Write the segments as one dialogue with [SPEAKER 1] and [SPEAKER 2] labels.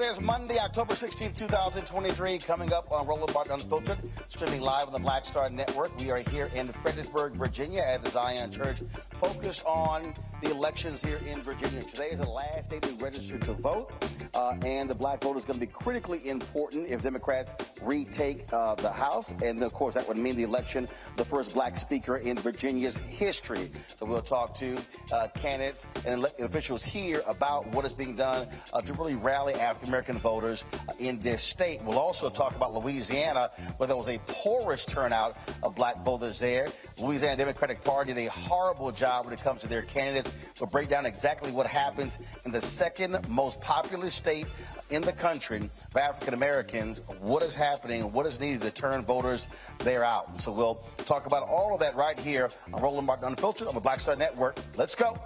[SPEAKER 1] is Monday, October 16th, 2023, coming up on Roland Unfiltered, streaming live on the Black Star Network. We are here in Fredericksburg, Virginia at the Zion Church, focused on the elections here in Virginia. Today is the last day to register to vote, and the black vote is going to be critically important if Democrats retake the House. And, of course, that would mean the election, the first black speaker in Virginia's history. So we'll talk to candidates and officials here about what is being done to really rally African-American voters in this state. We'll also talk about Louisiana, where there was a porous turnout of black voters there. Louisiana Democratic Party did a horrible job when it comes to their candidates. We'll break down exactly what happens in the second most populous state in the country for African Americans, what is happening, what is needed to turn voters there out. So we'll talk about all of that right here on Roland Martin Unfiltered on the Black Star Network. Let's go.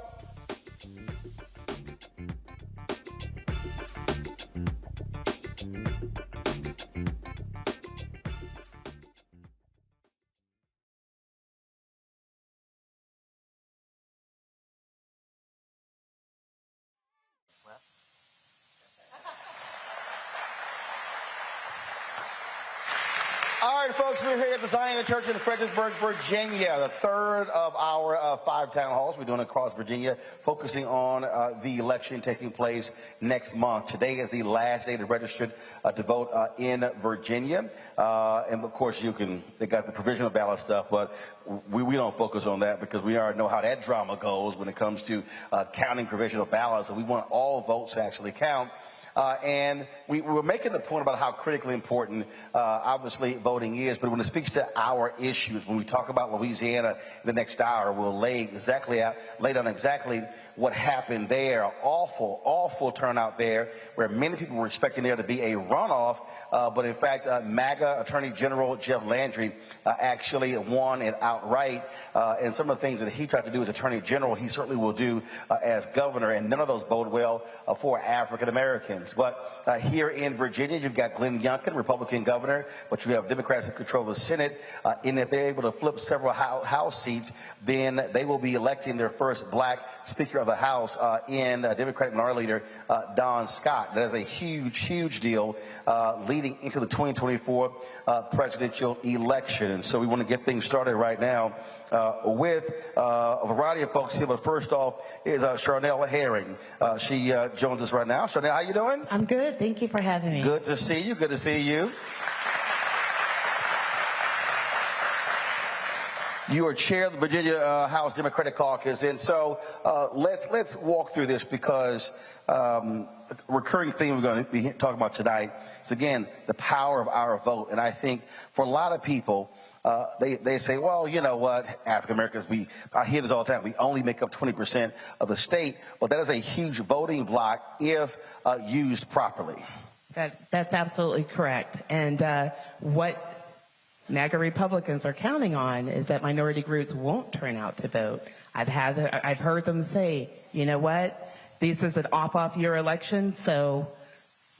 [SPEAKER 1] All right, folks, we're here at the Zion Church in Fredericksburg, Virginia, the third of our 5 town halls we're doing across Virginia, focusing on the election taking place next month. Today is the last day to register to vote in Virginia. And, of course, they got the provisional ballot stuff, but we don't focus on that because we already know how that drama goes when it comes to counting provisional ballots. And we want all votes to actually count. And we were making the point about how critically important, obviously, voting is. But when it speaks to our issues, when we talk about Louisiana in the next hour, we'll lay down exactly what happened there. Awful turnout there, where many people were expecting there to be a runoff. But in fact, MAGA Attorney General Jeff Landry actually won it outright. And some of the things that he tried to do as Attorney General, he certainly will do as governor. And none of those bode well for African Americans. But here in Virginia, you've got Glenn Youngkin, Republican governor, but you have Democrats who control the Senate. And if they're able to flip several House seats, then they will be electing their first black Speaker of the House in Democratic Minority Leader Don Scott. That is a huge deal leading into the 2024 presidential election. And so we want to get things started right now with a variety of folks here. But first off is Charnel Herring. She joins us right now. Charnel, how you doing?
[SPEAKER 2] I'm good. Thank you for having me.
[SPEAKER 1] Good to see you. Good to see you. You are chair of the Virginia House Democratic Caucus, and so let's walk through this because a recurring theme we're going to be talking about tonight is, again, the power of our vote. And I think for a lot of people, they say, well, you know what, African Americans, I hear this all the time, we only make up 20% of the state. Well, that is a huge voting block if used properly.
[SPEAKER 2] That's absolutely correct. And what MAGA Republicans are counting on is that minority groups won't turn out to vote. I've heard them say, you know what, this is an off year election, so,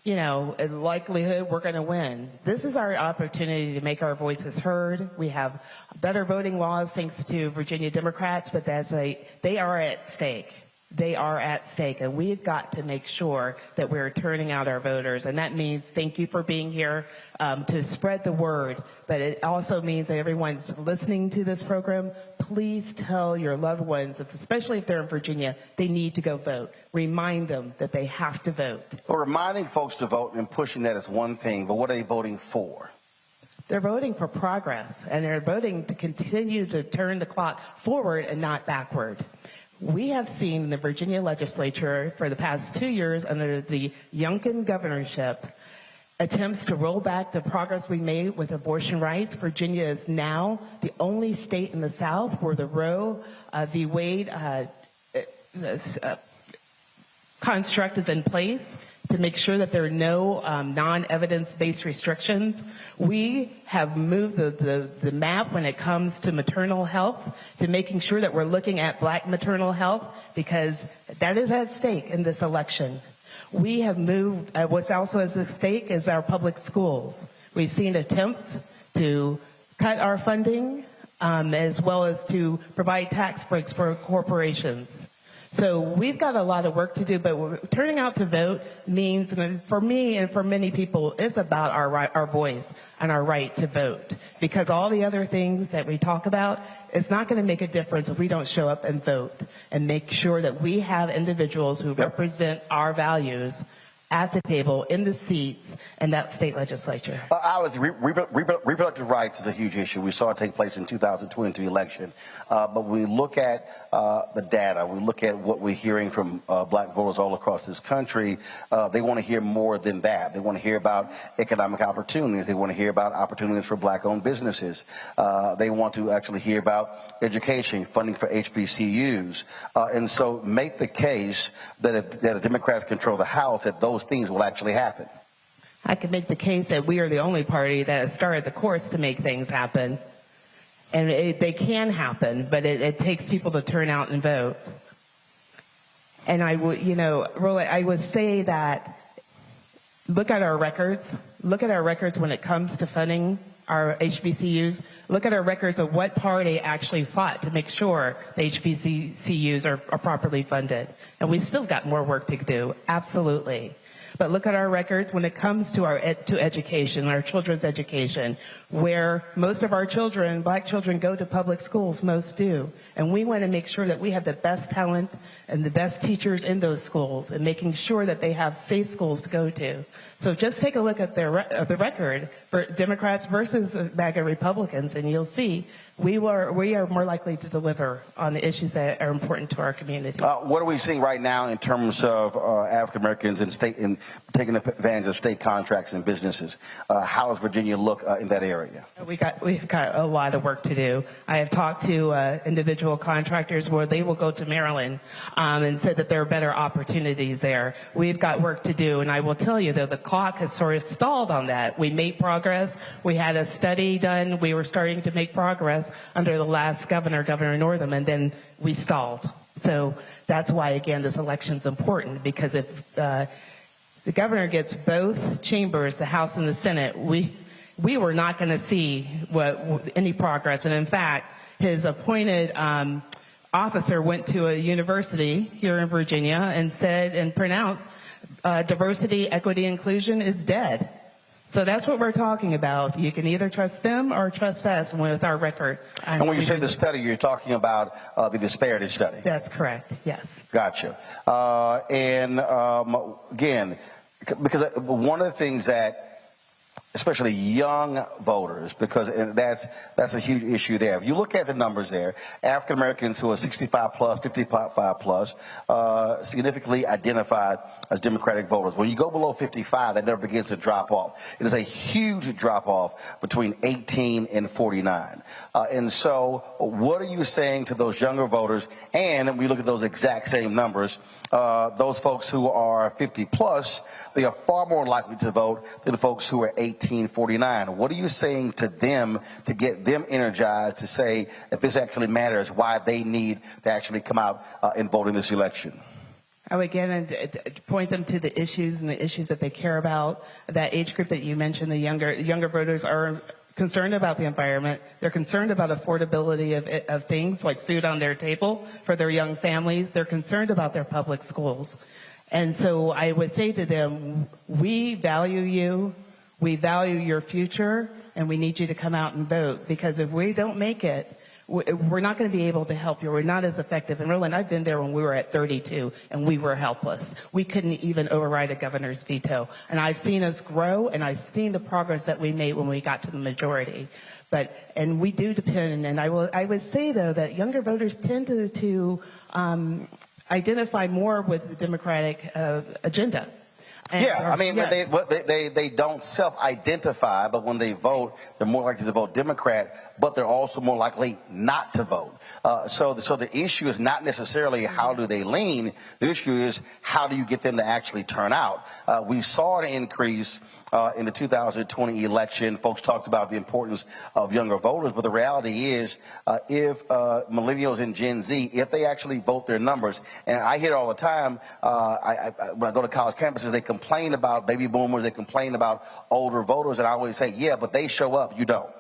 [SPEAKER 2] you know, in likelihood we're going to win. This is our opportunity to make our voices heard. We have better voting laws thanks to Virginia Democrats, but they are at stake. They are at stake, and we've got to make sure that we're turning out our voters. And that means thank you for being here to spread the word. But it also means that everyone's listening to this program. Please tell your loved ones, especially if they're in Virginia, they need to go vote. Remind them that they have to vote.
[SPEAKER 1] Well, reminding folks to vote and pushing that is one thing, but what are they voting for?
[SPEAKER 2] They're voting for progress, and they're voting to continue to turn the clock forward and not backward. We have seen in the Virginia legislature for the past 2 years under the Youngkin governorship attempts to roll back the progress we made with abortion rights. Virginia is now the only state in the South where the Roe v. Wade construct is in place to make sure that there are no non-evidence-based restrictions. We have moved the map when it comes to maternal health to making sure that we're looking at black maternal health because that is at stake in this election. We have moved, what's also at stake is our public schools. We've seen attempts to cut our funding as well as to provide tax breaks for corporations. So we've got a lot of work to do, but turning out to vote means, for me and for many people, is about our voice and our right to vote. Because all the other things that we talk about, it's not going to make a difference if we don't show up and vote and make sure that we have individuals who represent our values at the table, in the seats, in that state legislature.
[SPEAKER 1] Reproductive rights is a huge issue. We saw it take place in 2022 election. But when we look at the data, we look at what we're hearing from black voters all across this country, they want to hear more than that. They want to hear about economic opportunities. They want to hear about opportunities for black-owned businesses. They want to actually hear about education, funding for HBCUs. And so make the case that if the Democrats control the House, that those things will actually happen.
[SPEAKER 2] I can make the case that we are the only party that has started the course to make things happen. And they can happen, but it takes people to turn out and vote. And I would, Roland, I would say that look at our records. Look at our records when it comes to funding our HBCUs. Look at our records of what party actually fought to make sure the HBCUs are properly funded. And we still got more work to do, absolutely. But look at our records when it comes to education, our children's education, where most of our children, black children, go to public schools, most do. And we want to make sure that we have the best talent and the best teachers in those schools and making sure that they have safe schools to go to. So just take a look at the record for Democrats versus MAGA Republicans, and you'll see we are more likely to deliver on the issues that are important to our community.
[SPEAKER 1] What are we seeing right now in terms of African Americans in taking advantage of state contracts and businesses? How does Virginia look in that area?
[SPEAKER 2] We've got a lot of work to do. I have talked to individual contractors where they will go to Maryland and said that there are better opportunities there. We've got work to do, and I will tell you, though, the Caucus sort of stalled on that. We made progress. We had a study done. We were starting to make progress under the last governor, Governor Northam, and then we stalled. So that's why, again, this election's important, because if the governor gets both chambers, the House and the Senate, we were not going to see any progress. And in fact, his appointed officer went to a university here in Virginia and said and pronounced diversity, equity, inclusion is dead. So that's what we're talking about. You can either trust them or trust us with our record.
[SPEAKER 1] And when you say the study, you're talking about the disparity study.
[SPEAKER 2] That's correct, yes.
[SPEAKER 1] Gotcha. Again, because one of the things that especially young voters, because that's a huge issue there. If you look at the numbers there, African Americans who are 65 plus, 55 plus, significantly identified as Democratic voters. When you go below 55, that number begins to drop off. It is a huge drop off between 18 and 49. And so what are you saying to those younger voters? And when we look at those exact same numbers, those folks who are 50 plus, they are far more likely to vote than folks who are 1849. What are you saying to them to get them energized to say if this actually matters, why they need to actually come out and vote in this election?
[SPEAKER 2] I would again point them to the issues and the issues that they care about. That age group that you mentioned, the younger voters are concerned about the environment. They're concerned about affordability of things like food on their table for their young families. They're concerned about their public schools. And so I would say to them, we value you, we value your future, and we need you to come out and vote, because if we don't make it, we're not going to be able to help you. We're not as effective. And Roland, I've been there when we were at 32 and we were helpless. We couldn't even override a governor's veto. And I've seen us grow, and I've seen the progress that we made when we got to the majority. And we do depend, and I would say, though, that younger voters tend to identify more with the Democratic agenda.
[SPEAKER 1] They don't self-identify, but when they vote, they're more likely to vote Democrat, but they're also more likely not to vote. So the issue is not necessarily how do they lean. The issue is how do you get them to actually turn out. We saw an increase in the 2020 election. Folks talked about the importance of younger voters, but the reality is if millennials and Gen Z, if they actually vote their numbers, and I hear it all the time, when I go to college campuses, they complain about baby boomers, they complain about older voters, and I always say, yeah, but they show up, you don't.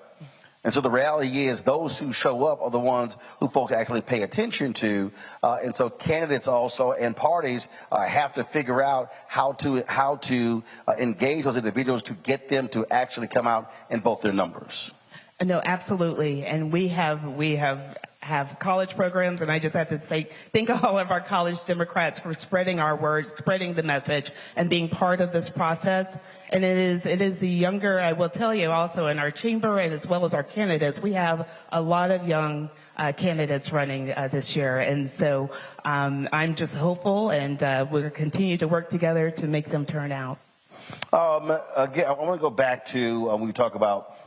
[SPEAKER 1] And so the reality is those who show up are the ones who folks actually pay attention to. And so candidates also and parties have to figure out how to engage those individuals to get them to actually come out and vote their numbers.
[SPEAKER 2] No, absolutely. And we have college programs, and I just have to say thank all of our college Democrats for spreading our words, spreading the message, and being part of this process. And it is the younger, I will tell you also in our chamber and as well as our candidates, we have a lot of young candidates running this year. And so I'm just hopeful, and we'll continue to work together to make them turn out.
[SPEAKER 1] Again, I want to go back to when we talk about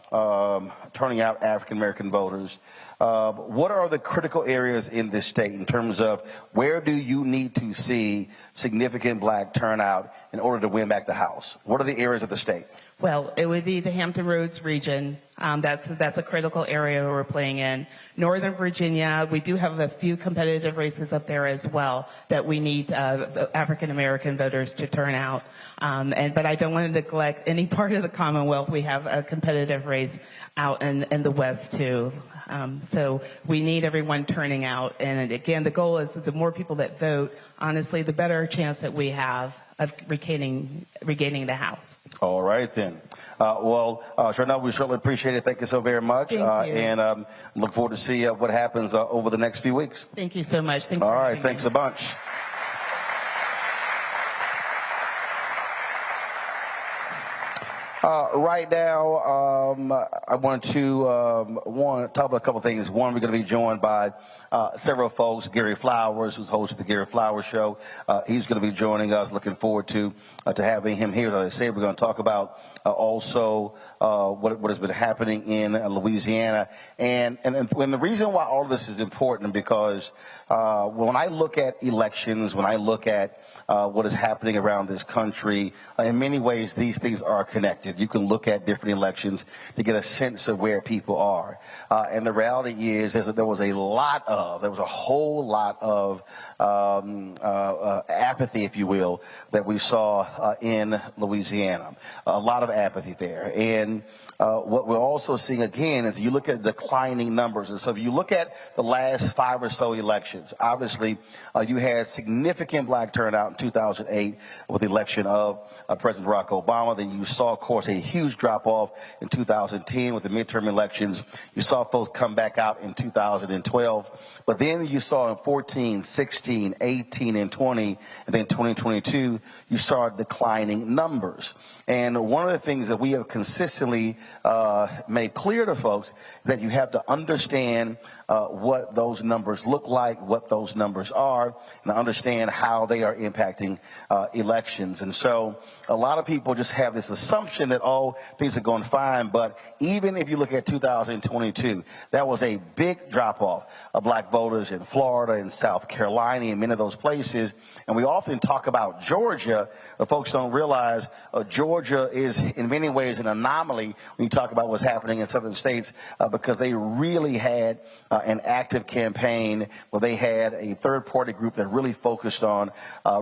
[SPEAKER 1] turning out African American voters. What are the critical areas in this state in terms of where do you need to see significant black turnout in order to win back the House? What are the areas of the state?
[SPEAKER 2] Well, it would be the Hampton Roads region. That's a critical area we're playing in. Northern Virginia, we do have a few competitive races up there as well that we need African American voters to turn out. But I don't want to neglect any part of the Commonwealth. We have a competitive race out in the West too. So we need everyone turning out. And again, the goal is the more people that vote, honestly, the better chance that we have of regaining the House.
[SPEAKER 1] All right, then. Turnout, we certainly appreciate it. Thank you so very much.
[SPEAKER 2] Thank you.
[SPEAKER 1] And look forward to see what happens over the next few weeks.
[SPEAKER 2] Thank you so much. Thanks.
[SPEAKER 1] All right, thanks a bunch. Right now, I want to talk about a couple of things. One, we're going to be joined by several folks. Gary Flowers, who's host of the Gary Flowers Show. He's going to be joining us. Looking forward to having him here. As I said, we're going to talk about also what has been happening in Louisiana. And the reason why all of this is important because when I look at elections, when I look at what is happening around this country, in many ways, these things are connected. You can look at different elections to get a sense of where people are. And the reality is there was a whole lot of apathy, if you will, that we saw in Louisiana. A lot of apathy there. And what we're also seeing again is you look at declining numbers. And so if you look at the last 5 or so elections, obviously you had significant black turnout in 2008 with the election of President Barack Obama. Then you saw, of course, a huge drop-off in 2010 with the midterm elections. You saw folks come back out in 2012. But then you saw in 14, 16, 18, and 20, and then 2022, you saw declining numbers. And one of the things that we have consistently made clear to folks is that you have to understand what those numbers look like, what those numbers are, and understand how they are impacting elections. And so a lot of people just have this assumption that, oh, things are going fine. But even if you look at 2022, that was a big drop-off of black voters in Florida and South Carolina and many of those places. And we often talk about Georgia, but folks don't realize Georgia is in many ways an anomaly when you talk about what's happening in southern states because they really had an active campaign where they had a third-party group that really focused on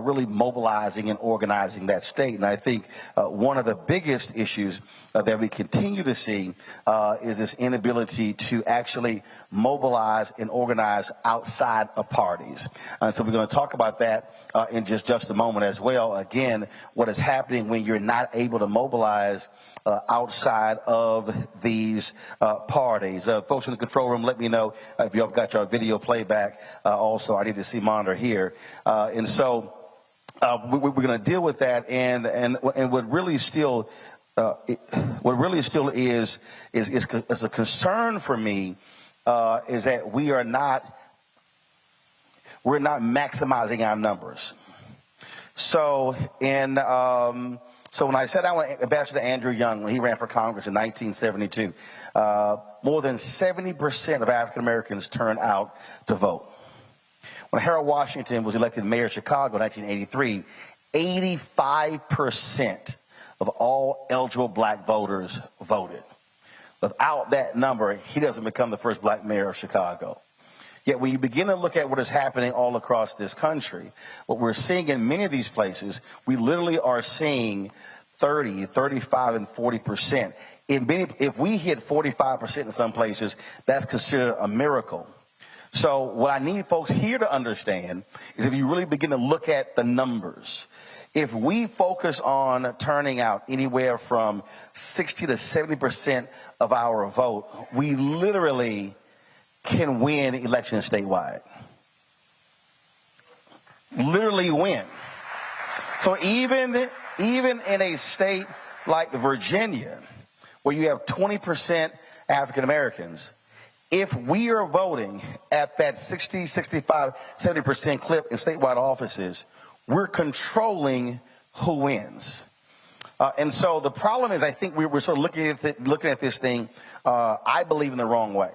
[SPEAKER 1] really mobilizing and organizing that state. And I think one of the biggest issues that we continue to see is this inability to actually mobilize and organize outside of parties. And so we're going to talk about that in just a moment as well. Again, what is happening when you're not able to mobilize outside of these parties. Folks in the control room, let me know if you've got your video playback. Also, I need to see monitor here. And so we're going to deal with that. And what really still is a concern for me is that we're not maximizing our numbers. So when I sat down with Ambassador Andrew Young when he ran for Congress in 1972, more than 70% of African Americans turned out to vote. When Harold Washington was elected mayor of Chicago in 1983, 85% of all eligible black voters voted. Without that number, he doesn't become the first black mayor of Chicago. Yet when you begin to look at what is happening all across this country, what we're seeing in many of these places, we literally are seeing 30, 35, and 40%. If we hit 45% in some places, that's considered a miracle. So what I need folks here to understand is if you really begin to look at the numbers, if we focus on turning out anywhere from 60 to 70% of our vote, we literally can win elections statewide. Literally win. So even in a state like Virginia, where you have 20% African Americans, if we are voting at that 60, 65, 70% clip in statewide offices, we're controlling who wins. And so the problem is, I think we're sort of looking at this thing, I believe, in the wrong way.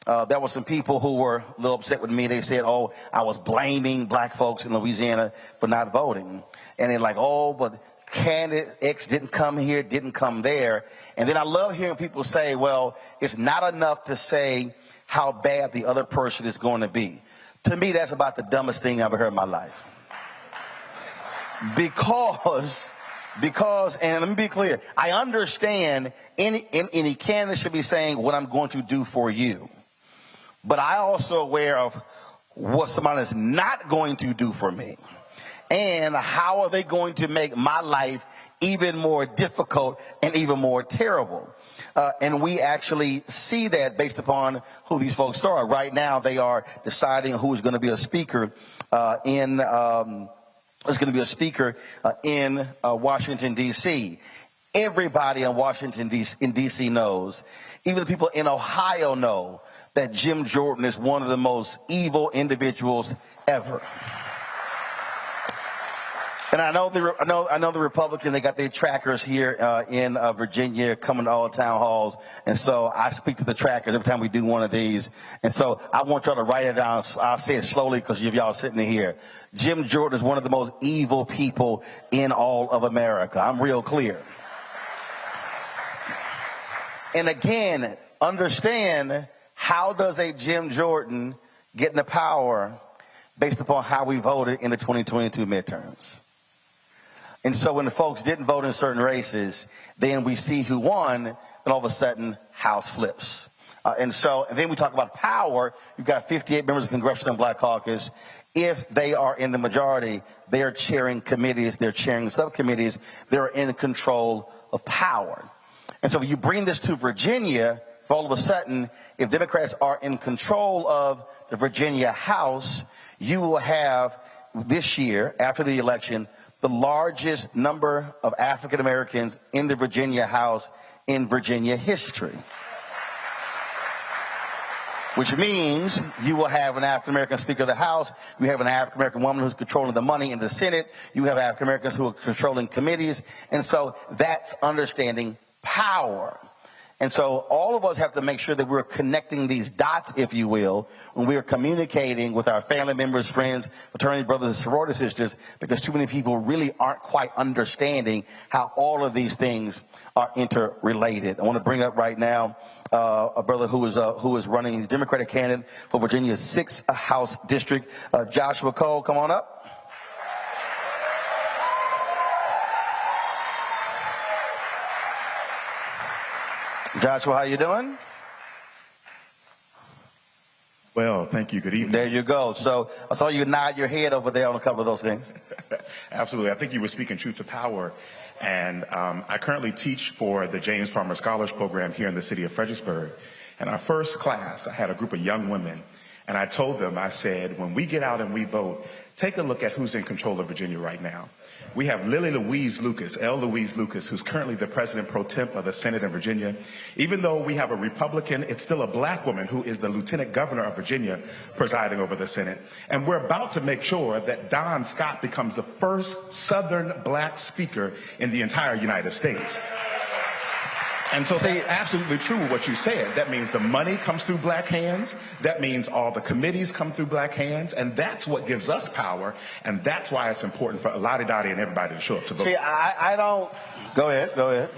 [SPEAKER 1] There were some people who were a little upset with me. They said, oh, I was blaming black folks in Louisiana for not voting. And they're like, oh, but candidate X didn't come here, didn't come there. And then I love hearing people say, well, it's not enough to say how bad the other person is going to be. To me, that's about the dumbest thing I've ever heard in my life. Because, and let me be clear, I understand any candidate should be saying what I'm going to do for you. But I also aware of what somebody is not going to do for me. And how are they going to make my life even more difficult and even more terrible? And we actually see that based upon who these folks are. Right now, they are deciding who is going to be a speaker in Washington, D.C. Everybody in Washington, D.C. knows, even the people in Ohio know, that Jim Jordan is one of the most evil individuals ever. And I know the Republican, they got their trackers here in Virginia coming to all the town halls. And so I speak to the trackers every time we do one of these. And so I want y'all to write it down. I'll say it slowly because y'all sitting here. Jim Jordan is one of the most evil people in all of America. I'm real clear. And again, understand, how does a Jim Jordan get into power based upon how we voted in the 2022 midterms? And so when the folks didn't vote in certain races, then we see who won, and all of a sudden, House flips. And then we talk about power. You've got 58 members of the Congressional Black Caucus. If they are in the majority, they are chairing committees, they're chairing subcommittees, they're in control of power. And so you bring this to Virginia, all of a sudden, if Democrats are in control of the Virginia House, you will have this year, after the election, the largest number of African Americans in the Virginia House in Virginia history. Which means you will have an African American Speaker of the House, you have an African American woman who's controlling the money in the Senate, you have African Americans who are controlling committees, and so that's understanding power. And so all of us have to make sure that we're connecting these dots, if you will, when we're communicating with our family members, friends, fraternity brothers, and sorority sisters, because too many people really aren't quite understanding how all of these things are interrelated. I want to bring up right now a brother who is running, the Democratic candidate for Virginia's 6th House District, Joshua Cole. Come on up. Joshua, how you doing?
[SPEAKER 3] Well, thank you. Good evening.
[SPEAKER 1] There you go. So I saw you nod your head over there on a couple of those things.
[SPEAKER 3] Absolutely. I think you were speaking truth to power. And I currently teach for the James Farmer Scholars Program here in the city of Fredericksburg. And our first class, I had a group of young women. And I told them, I said, when we get out and we vote, take a look at who's in control of Virginia right now. We have L. Louise Lucas, who's currently the president pro temp of the Senate in Virginia. Even though we have a Republican, it's still a black woman who is the lieutenant governor of Virginia presiding over the Senate. And we're about to make sure that Don Scott becomes the first Southern black speaker in the entire United States. And so that's absolutely true what you said. That means the money comes through black hands. That means all the committees come through black hands. And that's what gives us power. And that's why it's important for Lottie Dottie and everybody to show up to vote.
[SPEAKER 1] See, I don't... Go ahead.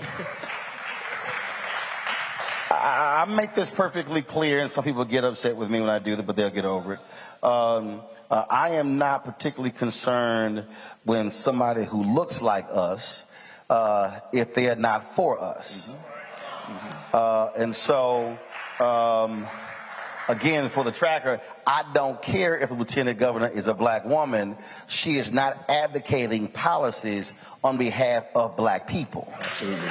[SPEAKER 1] I make this perfectly clear, and some people get upset with me when I do that, but they'll get over it. I am not particularly concerned when somebody who looks like us if they are not for us. And so, again, for the tracker, I don't care if the lieutenant governor is a black woman. She is not advocating policies on behalf of black people.
[SPEAKER 3] Absolutely.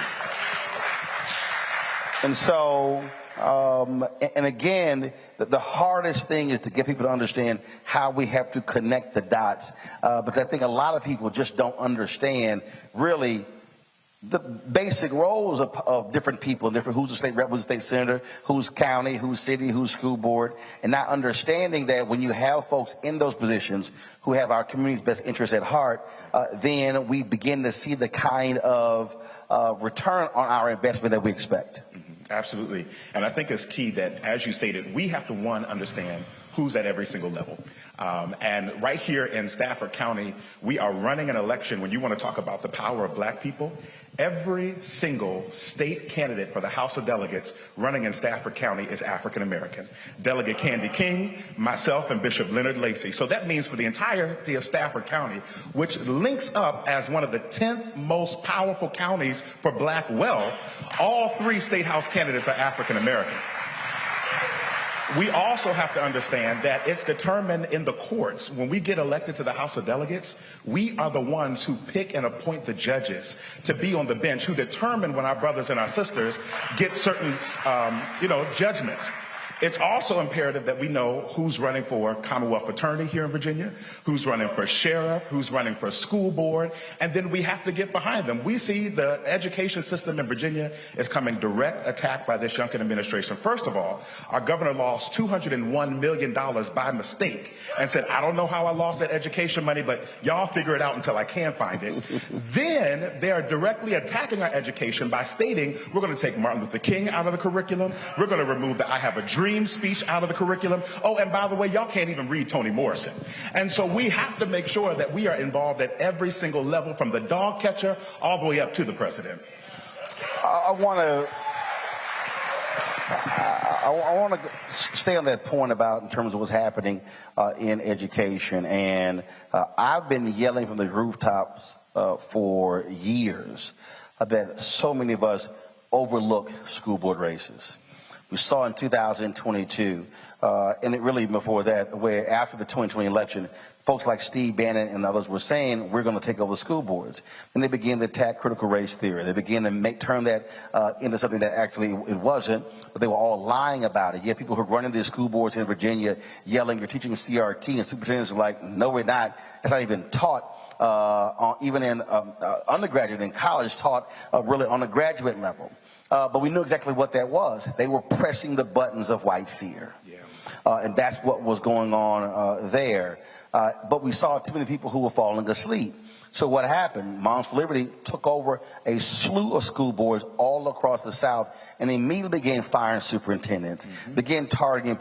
[SPEAKER 1] And so, and again, the hardest thing is to get people to understand how we have to connect the dots. Because I think a lot of people just don't understand really the basic roles of different people, different who's a state rep, who's a state senator, who's county, who's city, who's school board, and not understanding that when you have folks in those positions who have our community's best interests at heart, then we begin to see the kind of return on our investment that we expect.
[SPEAKER 3] Absolutely. And I think it's key that, as you stated, we have to, one, understand who's at every single level. And right here in Stafford County, we are running an election. When you want to talk about the power of black people, every single state candidate for the House of Delegates running in Stafford County is African American. Delegate Candy King, myself, and Bishop Leonard Lacey. So that means for the entirety of Stafford County, which links up as one of the 10th most powerful counties for black wealth, all 3 state house candidates are African American. We also have to understand that it's determined in the courts. When we get elected to the House of Delegates, we are the ones who pick and appoint the judges to be on the bench, who determine when our brothers and our sisters get certain, judgments. It's also imperative that we know who's running for Commonwealth Attorney here in Virginia, who's running for sheriff, who's running for school board, and then we have to get behind them. We see the education system in Virginia is coming direct attack by this Youngkin administration. First of all, our governor lost $201 million by mistake and said, I don't know how I lost that education money, but y'all figure it out until I can find it. Then they are directly attacking our education by stating, we're going to take Martin Luther King out of the curriculum. We're going to remove the I Have a Dream speech out of the curriculum. Oh, and by the way, y'all can't even read Toni Morrison. And so we have to make sure that we are involved at every single level, from the dog catcher all the way up to the president.
[SPEAKER 1] I want to stay on that point about in terms of what's happening in education. And I've been yelling from the rooftops for years that so many of us overlook school board races. We saw in 2022, and it really before that, where after the 2020 election, folks like Steve Bannon and others were saying, we're going to take over the school boards. And they began to attack critical race theory. They began to turn that into something that actually it wasn't, but they were all lying about it. You had people who were running the school boards in Virginia yelling, you're teaching CRT, and superintendents were like, no, we're not. It's not even taught. Even in undergraduate and college taught really on a graduate level. But we knew exactly what that was. They were pressing the buttons of white fear. Yeah. And that's what was going on there. But we saw too many people who were falling asleep. So what happened? Moms for Liberty took over a slew of school boards all across the South and immediately began firing superintendents, began targeting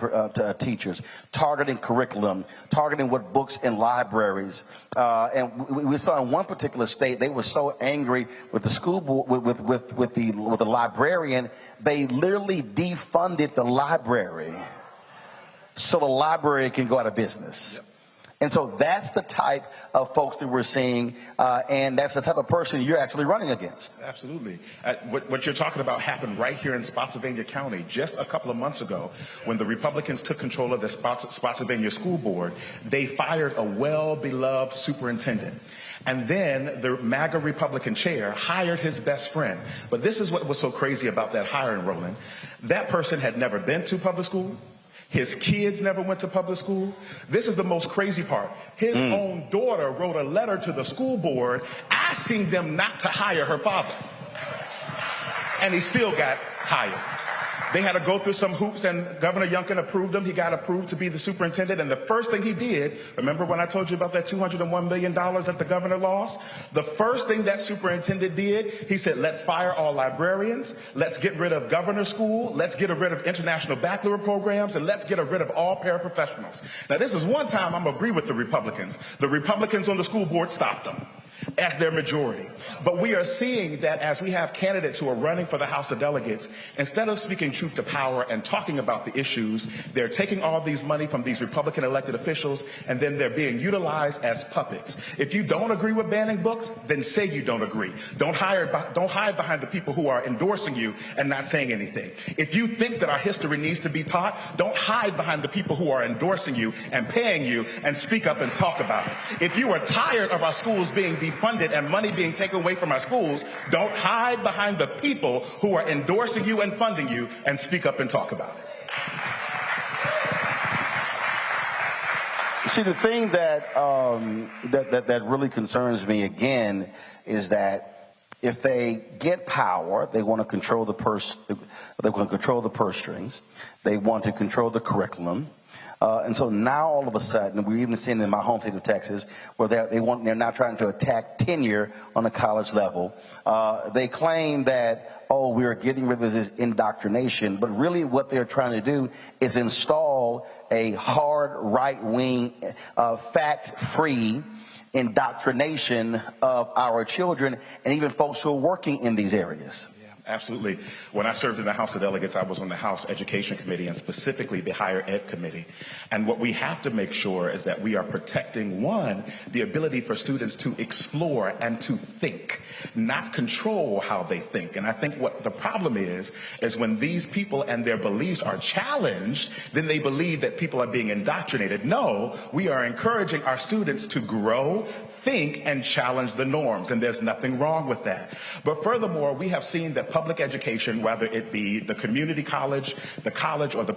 [SPEAKER 1] teachers, targeting curriculum, targeting what books in libraries. And we saw in one particular state, they were so angry with the school board, with the librarian, they literally defunded the library so the library can go out of business. Yep. And so that's the type of folks that we're seeing, and that's the type of person you're actually running against.
[SPEAKER 3] Absolutely. What you're talking about happened right here in Spotsylvania County just a couple of months ago when the Republicans took control of the Spotsylvania School Board. They fired a well-beloved superintendent. And then the MAGA Republican chair hired his best friend. But this is what was so crazy about that hiring, Roland. That person had never been to public school. His kids never went to public school. This is the most crazy part. His own daughter wrote a letter to the school board asking them not to hire her father. And he still got hired. They had to go through some hoops, and Governor Youngkin approved him. He got approved to be the superintendent. And the first thing he did, remember when I told you about that $201 million that the governor lost? The first thing that superintendent did, he said, let's fire all librarians. Let's get rid of governor school. Let's get rid of international baccalaureate programs. And let's get rid of all paraprofessionals. Now, this is one time I'm going to agree with the Republicans. The Republicans on the school board stopped them. as their majority. But we are seeing that as we have candidates who are running for the House of Delegates, instead of speaking truth to power and talking about the issues, they're taking all these money from these Republican elected officials, and then they're being utilized as puppets. If you don't agree with banning books, then say you don't agree. Don't hide behind the people who are endorsing you and not saying anything. If you think that our history needs to be taught, don't hide behind the people who are endorsing you and paying you, and speak up and talk about it. If you are tired of our schools being defunded and money being taken away from our schools, don't hide behind the people who are endorsing you and funding you, and speak up and talk about it.
[SPEAKER 1] See, the thing that that really concerns me again is that if they get power, they want to control the purse. They want to control the purse strings. They want to control the curriculum. And so now all of a sudden, we're even seeing in my home state of Texas, where they're now trying to attack tenure on the college level. They claim that, oh, we're getting rid of this indoctrination, but really what they're trying to do is install a hard right-wing, fact-free indoctrination of our children and even folks who are working in these areas.
[SPEAKER 3] Absolutely. When I served in the House of Delegates, I was on the House Education Committee, and specifically the Higher Ed Committee. And what we have to make sure is that we are protecting, one, the ability for students to explore and to think, not control how they think. And I think what the problem is when these people and their beliefs are challenged, then they believe that people are being indoctrinated. No, we are encouraging our students to grow, think, and challenge the norms, and there's nothing wrong with that. But furthermore, we have seen that public education, whether it be the community college, the college, or the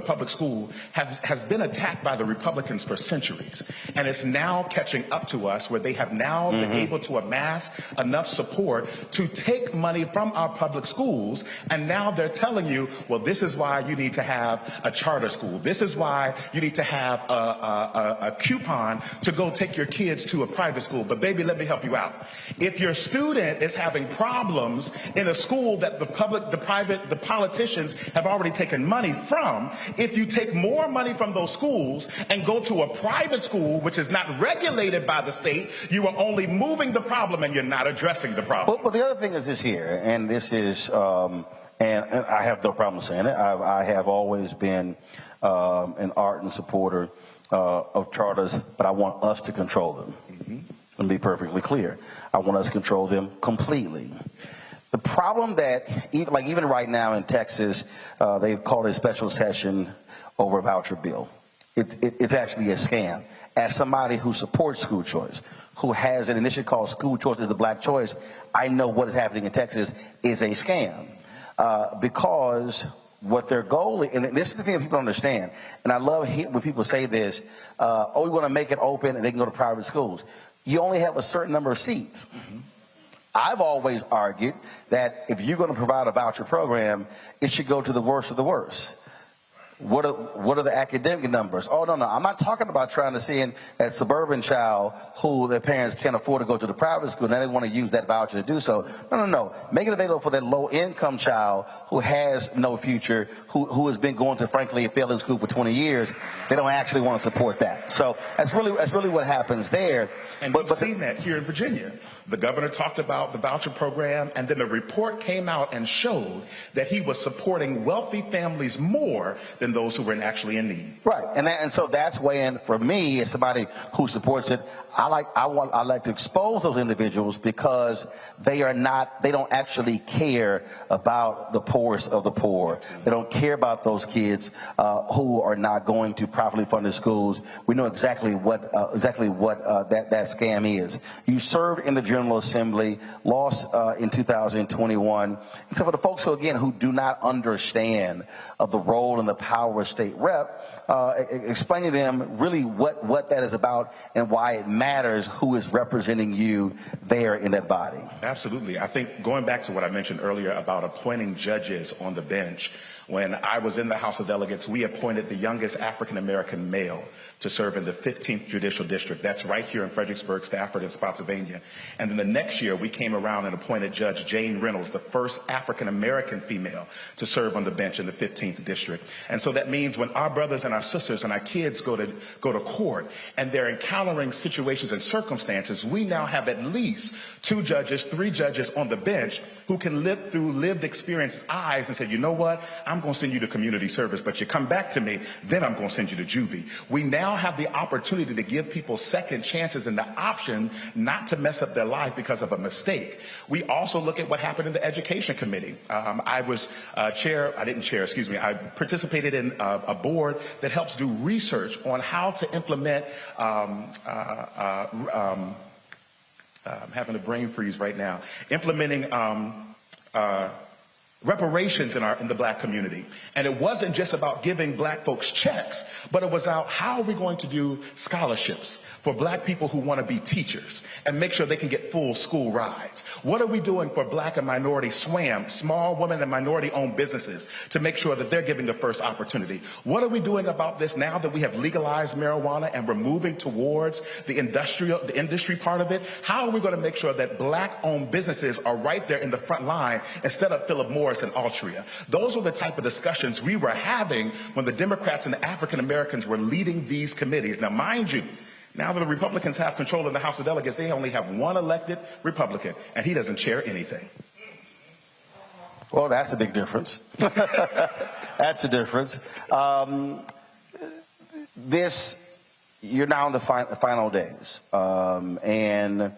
[SPEAKER 3] public school, has been attacked by the Republicans for centuries. And it's now catching up to us, where they have now been able to amass enough support to take money from our public schools, and now they're telling you, well, this is why you need to have a charter school. This is why you need to have a coupon to go take your kids to a private school. But baby, let me help you out. If your student is having problems in a school that the public, the private, the politicians have already taken money from, if you take more money from those schools and go to a private school, which is not regulated by the state, you are only moving the problem and you're not addressing the problem.
[SPEAKER 1] But the other thing is this here, and this is, and I have no problem saying it, I have always been an ardent supporter of charters, but I want us to control them. Let me be perfectly clear. I want us to control them completely. The problem that, even right now in Texas, they've called a special session over a voucher bill. It's actually a scam. As somebody who supports school choice, who has an initiative called School Choice is the Black Choice, I know what is happening in Texas is a scam. Because what their goal is, and this is the thing that people don't understand, and I love when people say this, oh, we want to make it open and they can go to private schools. You only have a certain number of seats. I've always argued that if you're going to provide a voucher program, it should go to the worst of the worst. What are the academic numbers? Oh, no, I'm not talking about trying to send that suburban child who their parents can't afford to go to the private school, and they want to use that voucher to do so. No. Make it available for that low-income child who has no future, who has been going to, frankly, a failing school for 20 years. They don't actually want to support that. So that's really what happens there.
[SPEAKER 3] And we've seen that here in Virginia. The governor talked about the voucher program, and then a report came out and showed that he was supporting wealthy families more than those who were actually in need.
[SPEAKER 1] Right, and so that's when, for me, as somebody who supports it, I like to expose those individuals because they don't actually care about the poorest of the poor. They don't care about those kids who are not going to properly funded schools. We know exactly what that scam is. You served in the General Assembly, lost in 2021. Except for the folks who do not understand the role and the power of state rep, explain to them really what that is about and why it matters who is representing you there in that body.
[SPEAKER 3] Absolutely. I think going back to what I mentioned earlier about appointing judges on the bench, When I was in the House of Delegates, we appointed the youngest African-American male to serve in the 15th Judicial District. That's right here in Fredericksburg, Stafford, and Spotsylvania. And then the next year, we came around and appointed Judge Jane Reynolds, the first African-American female to serve on the bench in the 15th District. And so that means when our brothers and our sisters and our kids go to court and they're encountering situations and circumstances, we now have at least 2 judges, 3 judges on the bench who can live through lived experience eyes and say, you know what, I'm going to send you to community service, but you come back to me, then I'm going to send you to juvie. We now have the opportunity to give people second chances and the option not to mess up their life because of a mistake. We also look at what happened in the Education Committee. I participated in a board that helps do research on how to implement I'm having a brain freeze right now. Implementing reparations in the black community. And it wasn't just about giving black folks checks, but it was about how are we going to do scholarships for black people who want to be teachers and make sure they can get full school rides. What are we doing for black and minority SWAM, small women and minority owned businesses, to make sure that they're giving the first opportunity? What are we doing about this now that we have legalized marijuana and we're moving towards the industry part of it? How are we going to make sure that black owned businesses are right there in the front line instead of Philip Morris and Altria? Those are the type of discussions we were having when the Democrats and the African Americans were leading these committees. Now, mind you, now that the Republicans have control of the House of Delegates, they only have 1 elected Republican, and he doesn't chair anything.
[SPEAKER 1] Well, that's a big difference. That's a difference. You're now in the final days, and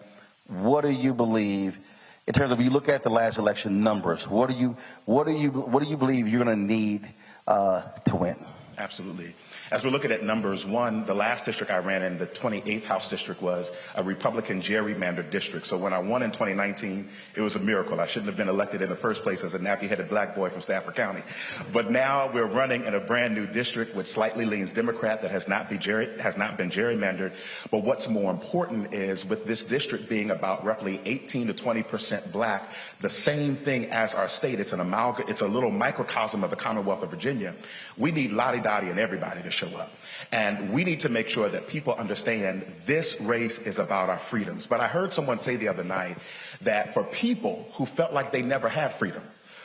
[SPEAKER 1] what do you believe? In terms of, you look at the last election numbers, what do you believe you're going to need to win?
[SPEAKER 3] Absolutely. As we're looking at numbers, one, the last district I ran in, the 28th House district, was a Republican gerrymandered district. So when I won in 2019, it was a miracle. I shouldn't have been elected in the first place as a nappy-headed black boy from Stafford County. But now we're running in a brand new district which slightly leans Democrat that has not been gerrymandered. But what's more important is, with this district being about roughly 18 to 20% black, the same thing as our state, it's a little microcosm of the Commonwealth of Virginia. We need Lottie Dottie and everybody to show up. And we need to make sure that people understand this race is about our freedoms. But I heard someone say the other night that for people who felt like they never had freedom,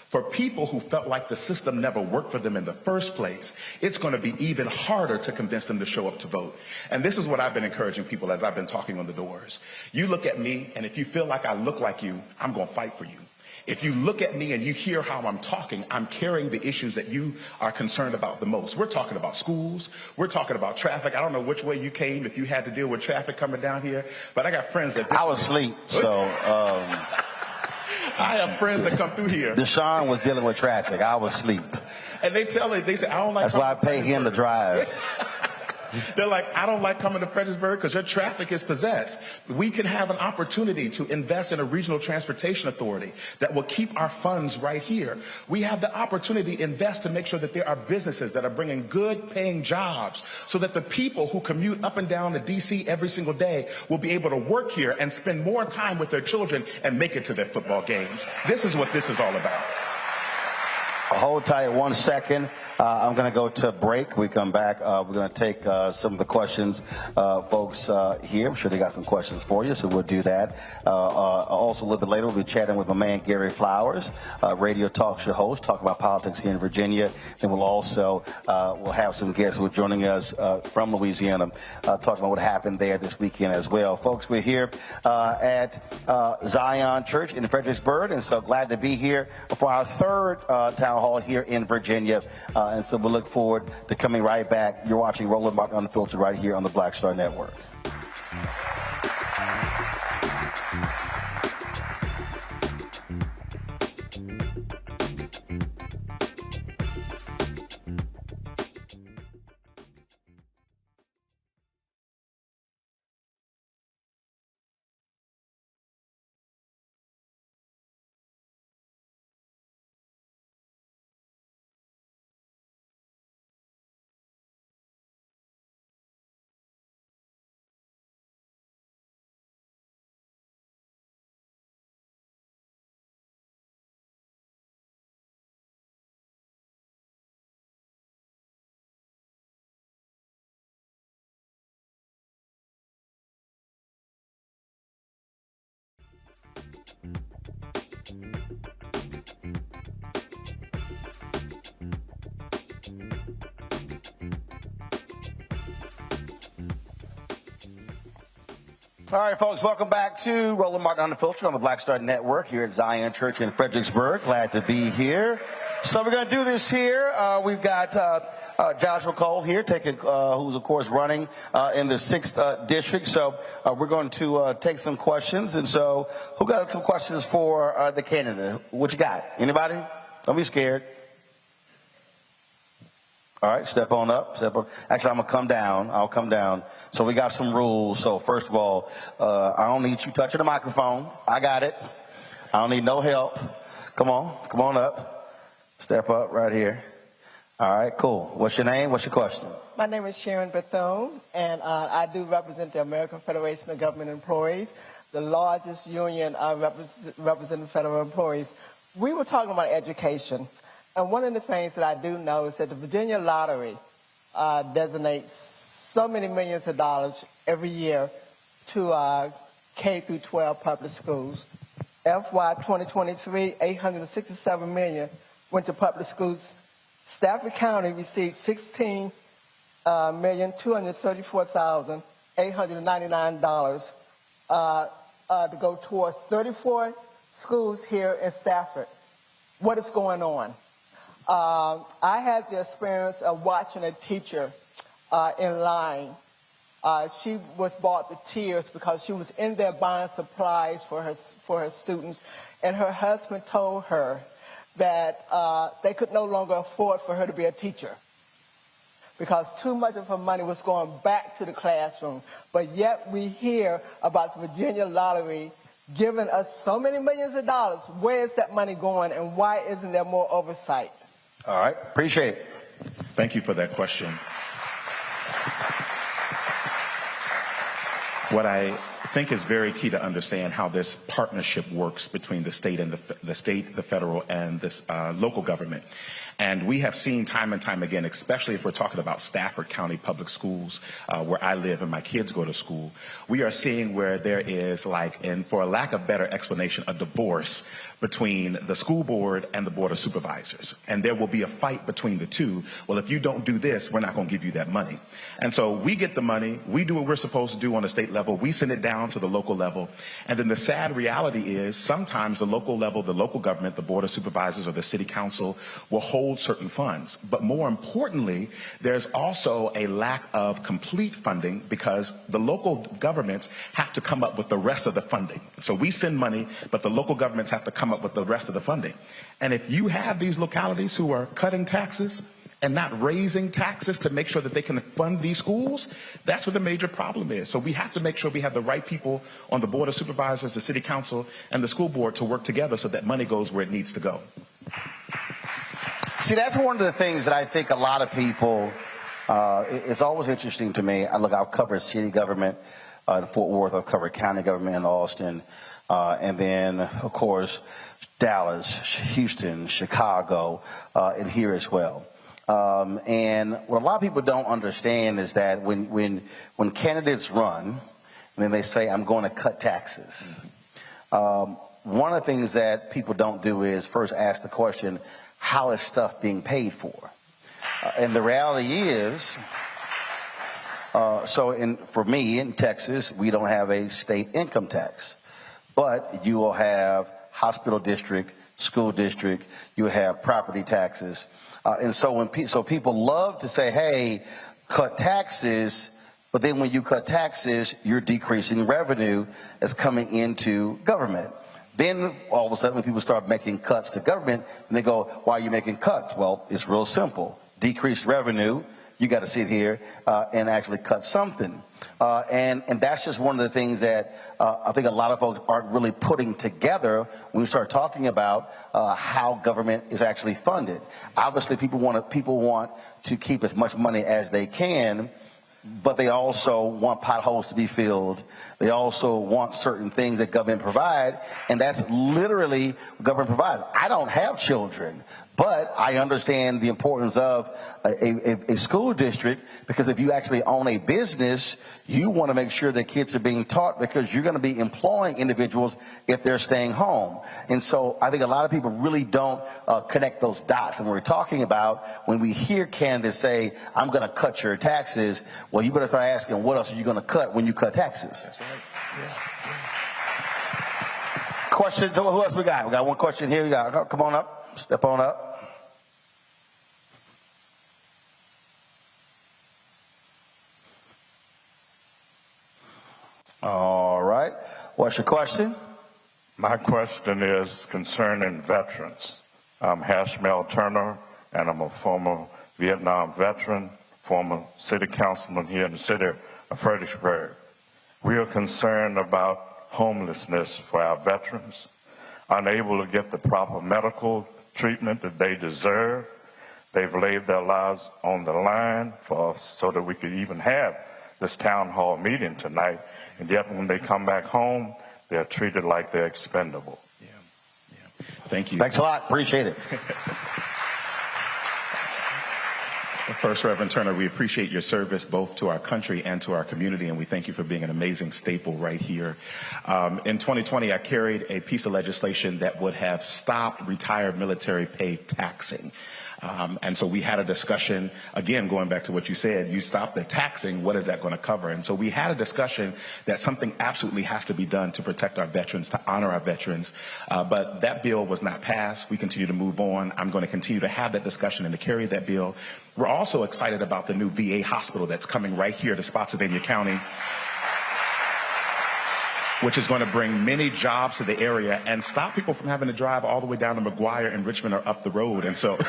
[SPEAKER 3] for people who felt like the system never worked for them in the first place, it's going to be even harder to convince them to show up to vote. And this is what I've been encouraging people as I've been talking on the doors. You look at me, and if you feel like I look like you, I'm going to fight for you. If you look at me and you hear how I'm talking, I'm carrying the issues that you are concerned about the most. We're talking about schools. We're talking about traffic. I don't know which way you came, if you had to deal with traffic coming down here, but I got friends that...
[SPEAKER 1] I was asleep, so...
[SPEAKER 3] I have friends that come through here.
[SPEAKER 1] Deshaun was dealing with traffic. I was asleep.
[SPEAKER 3] And they tell me, they say, I don't like...
[SPEAKER 1] That's why I pay him to drive.
[SPEAKER 3] They're like, I don't like coming to Fredericksburg because your traffic is possessed. We can have an opportunity to invest in a regional transportation authority that will keep our funds right here. We have the opportunity to invest to make sure that there are businesses that are bringing good paying jobs so that the people who commute up and down to DC every single day will be able to work here and spend more time with their children and make it to their football games. This is what this is all about.
[SPEAKER 1] Hold tight 1 second. I'm going to go to break. We come back. We're going to take some of the questions, folks here. I'm sure they got some questions for you, so we'll do that. Also, a little bit later, we'll be chatting with my man Gary Flowers, radio talk show host, talking about politics here in Virginia. Then we'll also we'll have some guests who are joining us from Louisiana, talking about what happened there this weekend as well. Folks, we're here at Zion Church in Fredericksburg, and so glad to be here for our third town hall here in Virginia. And so we'll look forward to coming right back. You're watching Roland Unfiltered right here on the Black Star Network. All right, folks, welcome back to Roland Martin Unfiltered on the Black Star Network here at Zion Church in Fredericksburg. Glad to be here. So we're going to do this here. We've got Joshua Cole here, who's, of course, running in the 6th district. So we're going to take some questions. And so who got some questions for the candidate? What you got? Anybody? Don't be scared. All right, step on up. Actually, I'm going to come down. I'll come down. So we got some rules. So first of all, I don't need you touching the microphone. I got it. I don't need no help. Come on up. Step up right here. All right, cool. What's your name? What's your question?
[SPEAKER 4] My name is Sharon Bethune, and I do represent the American Federation of Government Employees, the largest union representing federal employees. We were talking about education. And one of the things that I do know is that the Virginia Lottery designates so many millions of dollars every year to K through 12 public schools. FY 2023, $867 million went to public schools. Stafford County received $16,234,899 to go towards 34 schools here in Stafford. What is going on? I had the experience of watching a teacher in line. She was brought to tears because she was in there buying supplies for her students, and her husband told her that they could no longer afford for her to be a teacher because too much of her money was going back to the classroom. But yet we hear about the Virginia Lottery giving us so many millions of dollars. Where is that money going, and why isn't there more oversight?
[SPEAKER 1] All right, appreciate it.
[SPEAKER 3] Thank you for that question. What I think is very key to understand how this partnership works between the state and the federal and this local government. And we have seen time and time again, especially if we're talking about Stafford County Public Schools, where I live and my kids go to school, we are seeing where there is, like, and for a lack of better explanation, a divorce between the school board and the board of supervisors. And there will be a fight between the two. Well, if you don't do this, we're not going to give you that money. And so we get the money, we do what we're supposed to do on the state level, we send it down to the local level. And then the sad reality is sometimes the local level, the local government, the board of supervisors or the city council will hold certain funds. But more importantly, there's also a lack of complete funding because the local governments have to come up with the rest of the funding. So we send money, but the local governments have to come up with the rest of the funding. And if you have these localities who are cutting taxes and not raising taxes to make sure that they can fund these schools, that's where the major problem is. So we have to make sure we have the right people on the board of supervisors, the city council, and the school board to work together so that money goes where it needs to go.
[SPEAKER 1] See, that's one of the things that I think a lot of people, it's always interesting to me. I've covered city government in Fort Worth, I've covered county government in Austin, and then, of course, Dallas, Houston, Chicago, and here as well. And what a lot of people don't understand is that when candidates run, and then they say, I'm going to cut taxes, one of the things that people don't do is first ask the question, how is stuff being paid for? And the reality is, for me in Texas, we don't have a state income tax, but you will have hospital district, school district, you have property taxes. And so people love to say, hey, cut taxes, but then when you cut taxes, you're decreasing revenue that's coming into government. Then all of a sudden when people start making cuts to government, and they go, why are you making cuts? Well, it's real simple. Decreased revenue, you got to sit here and actually cut something. And that's just one of the things that I think a lot of folks aren't really putting together when we start talking about how government is actually funded. Obviously, people want to keep as much money as they can, but they also want potholes to be filled. They also want certain things that government provide, and that's literally what government provides. I don't have children, But I understand the importance of a school district, because if you actually own a business, you want to make sure that kids are being taught, because you're going to be employing individuals if they're staying home. And so I think a lot of people really don't connect those dots. And we're talking about, when we hear candidates say, I'm going to cut your taxes, well, you better start asking, what else are you going to cut when you cut taxes?
[SPEAKER 3] That's right. Yeah.
[SPEAKER 1] Questions? Who else we got? We got one question here. We got, come on up. Step on up. All right. What's your question?
[SPEAKER 5] My question is concerning veterans. I'm Hashmel Turner, and I'm a former Vietnam veteran, former city councilman here in the city of Fredericksburg. We are concerned about homelessness for our veterans, unable to get the proper medical treatment that they deserve. They've laid their lives on the line for us so that we could even have this town hall meeting tonight. And yet when they come back home, they're treated like they're expendable.
[SPEAKER 3] Yeah. Thank you.
[SPEAKER 1] Thanks a lot. Appreciate it.
[SPEAKER 3] First, Reverend Turner, we appreciate your service both to our country and to our community, and we thank you for being an amazing staple right here. In 2020, I carried a piece of legislation that would have stopped retired military pay taxing. And so we had a discussion, again, going back to what you said, you stop the taxing, what is that going to cover? And so we had a discussion that something absolutely has to be done to protect our veterans, to honor our veterans. But that bill was not passed. We continue to move on. I'm going to continue to have that discussion and to carry that bill. We're also excited about the new VA hospital that's coming right here to Spotsylvania County, which is going to bring many jobs to the area and stop people from having to drive all the way down to McGuire and Richmond or up the road. And so,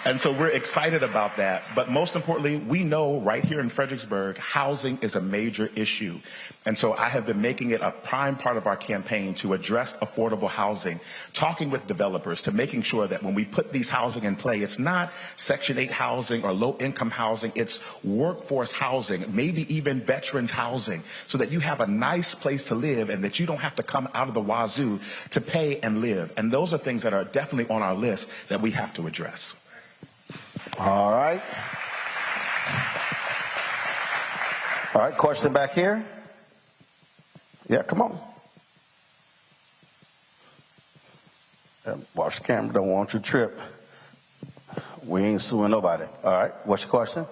[SPEAKER 3] and so we're excited about that. But most importantly, we know right here in Fredericksburg, housing is a major issue. And so I have been making it a prime part of our campaign to address affordable housing, talking with developers to making sure that when we put these housing in play, it's not Section 8 housing or low-income housing, it's workforce housing, maybe even veterans housing, so that you have a nice place to live and that you don't have to come out of the wazoo to pay and live. And those are things that are definitely on our list that we have to address.
[SPEAKER 1] All right. All right, question back here. Yeah, come on. Watch the camera, don't want you to trip. We ain't suing nobody. All right, what's your question?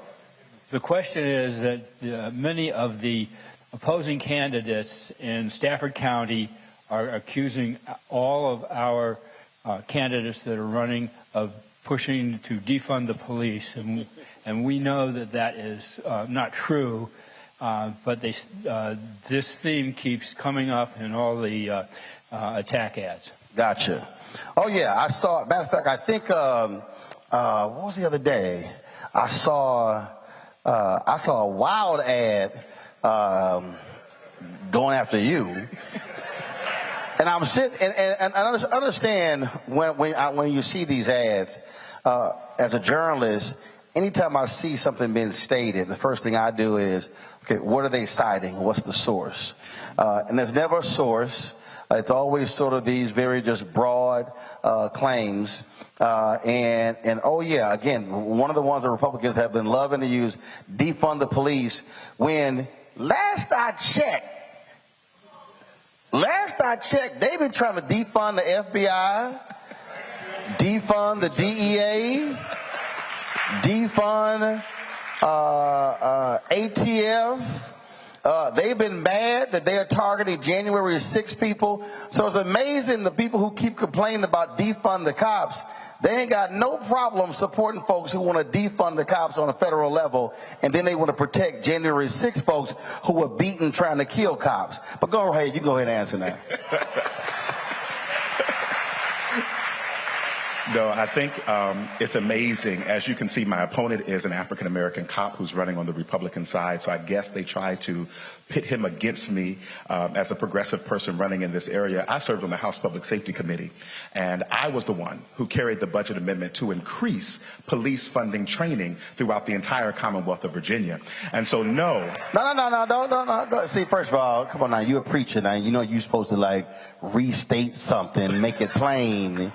[SPEAKER 6] The question is that many of the opposing candidates in Stafford County are accusing all of our candidates that are running of pushing to defund the police, and we know that that is not true, but this theme keeps coming up in all the attack ads.
[SPEAKER 1] Gotcha. Oh yeah, I saw. Matter of fact, I think what was the other day? I saw a wild ad going after you. And I'm sitting and understand when you see these ads, as a journalist, anytime I see something being stated, the first thing I do is, okay, what are they citing? What's the source? And there's never a source. It's always sort of these very just broad claims. And oh yeah, again, one of the ones the Republicans have been loving to use, defund the police, when last I checked, they've been trying to defund the FBI, defund the DEA, defund ATF. They've been mad that they are targeting January 6 people. So it's amazing the people who keep complaining about defund the cops, they ain't got no problem supporting folks who want to defund the cops on a federal level, and then they want to protect January 6 folks who were beaten trying to kill cops. But go ahead, you can go ahead and answer that.
[SPEAKER 3] No, I think it's amazing. As you can see, my opponent is an African-American cop who's running on the Republican side, so I guess they try to pit him against me as a progressive person running in this area. I served on the House Public Safety Committee, and I was the one who carried the budget amendment to increase police funding training throughout the entire Commonwealth of Virginia. And so, no.
[SPEAKER 1] No. See, first of all, come on now, you're a preacher now. You know you're supposed to, like, restate something, make it plain.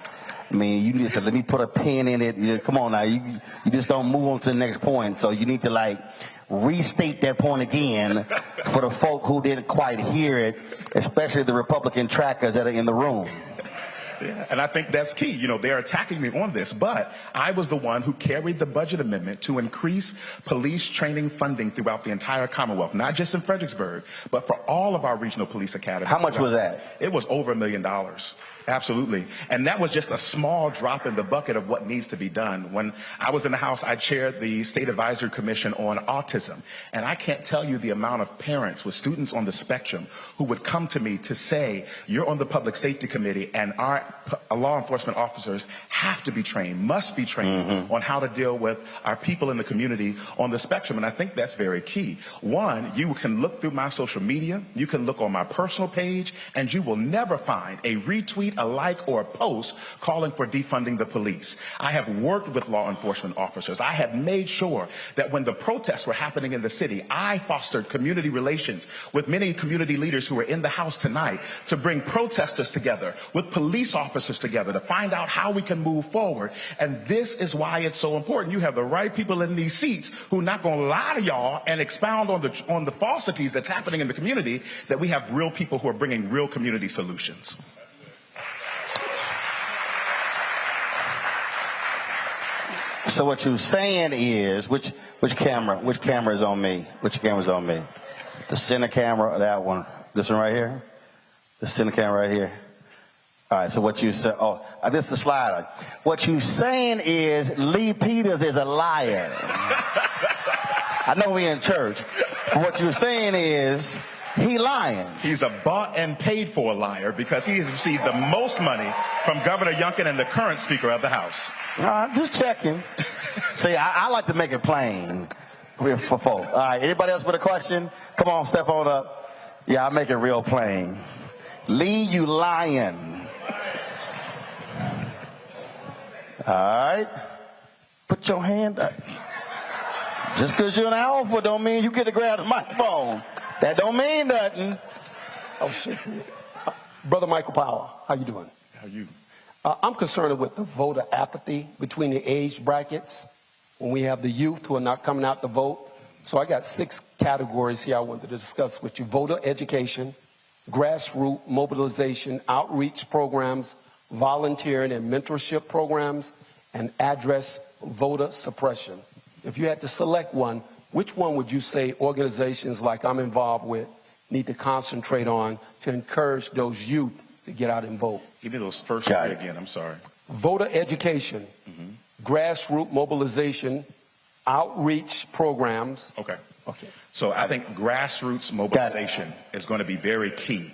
[SPEAKER 1] I mean, you need to let me put a pin in it. Come on now, you just don't move on to the next point. So you need to like restate that point again for the folk who didn't quite hear it, especially the Republican trackers that are in the room.
[SPEAKER 3] Yeah, and I think that's key. You know, they're attacking me on this, but I was the one who carried the budget amendment to increase police training funding throughout the entire Commonwealth, not just in Fredericksburg, but for all of our regional police academies.
[SPEAKER 1] How much was that?
[SPEAKER 3] It was over $1 million. Absolutely. And that was just a small drop in the bucket of what needs to be done. When I was in the House, I chaired the State Advisory Commission on Autism. And I can't tell you the amount of parents with students on the spectrum who would come to me to say, you're on the Public Safety Committee and our law enforcement officers have to be trained, must be trained on how to deal with our people in the community on the spectrum. And I think that's very key. One, you can look through my social media, you can look on my personal page, and you will never find a retweet, a like, or a post calling for defunding the police. I have worked with law enforcement officers. I have made sure that when the protests were happening in the city, I fostered community relations with many community leaders who are in the House tonight to bring protesters together with police officers together to find out how we can move forward. And this is why it's so important. You have the right people in these seats who are not going to lie to y'all and expound on the falsities that's happening in the community, that we have real people who are bringing real community solutions.
[SPEAKER 1] So what you're saying is, which camera is on me? Which camera's on me? The center camera or that one? This one right here? The center camera right here? All right, so what you said, this is the slider. What you're saying is Lee Peters is a liar. I know we in church, but what you're saying is he lying.
[SPEAKER 3] He's a bought and paid for liar because he has received the most money from Governor Youngkin and the current Speaker of the House.
[SPEAKER 1] Just checking. See, I like to make it plain for folk. All right, anybody else with a question? Come on, step on up. Yeah, I make it real plain. Lee, you lying. All right. Put your hand up. Just because you're an alpha don't mean you get to grab the microphone. That don't mean nothing.
[SPEAKER 7] Oh, shit. Brother Michael Powell, how you doing?
[SPEAKER 3] How you?
[SPEAKER 7] I'm concerned with the voter apathy between the age brackets when we have the youth who are not coming out to vote. So I got 6 categories here I wanted to discuss with you. Voter education, grassroots mobilization, outreach programs, volunteering and mentorship programs, and address voter suppression. If you had to select one, which one would you say organizations like I'm involved with need to concentrate on to encourage those youth to get out and vote?
[SPEAKER 3] Give me those first three again. I'm sorry.
[SPEAKER 7] Voter education, grassroots mobilization, outreach programs.
[SPEAKER 3] Okay. So I think grassroots mobilization is going to be very key.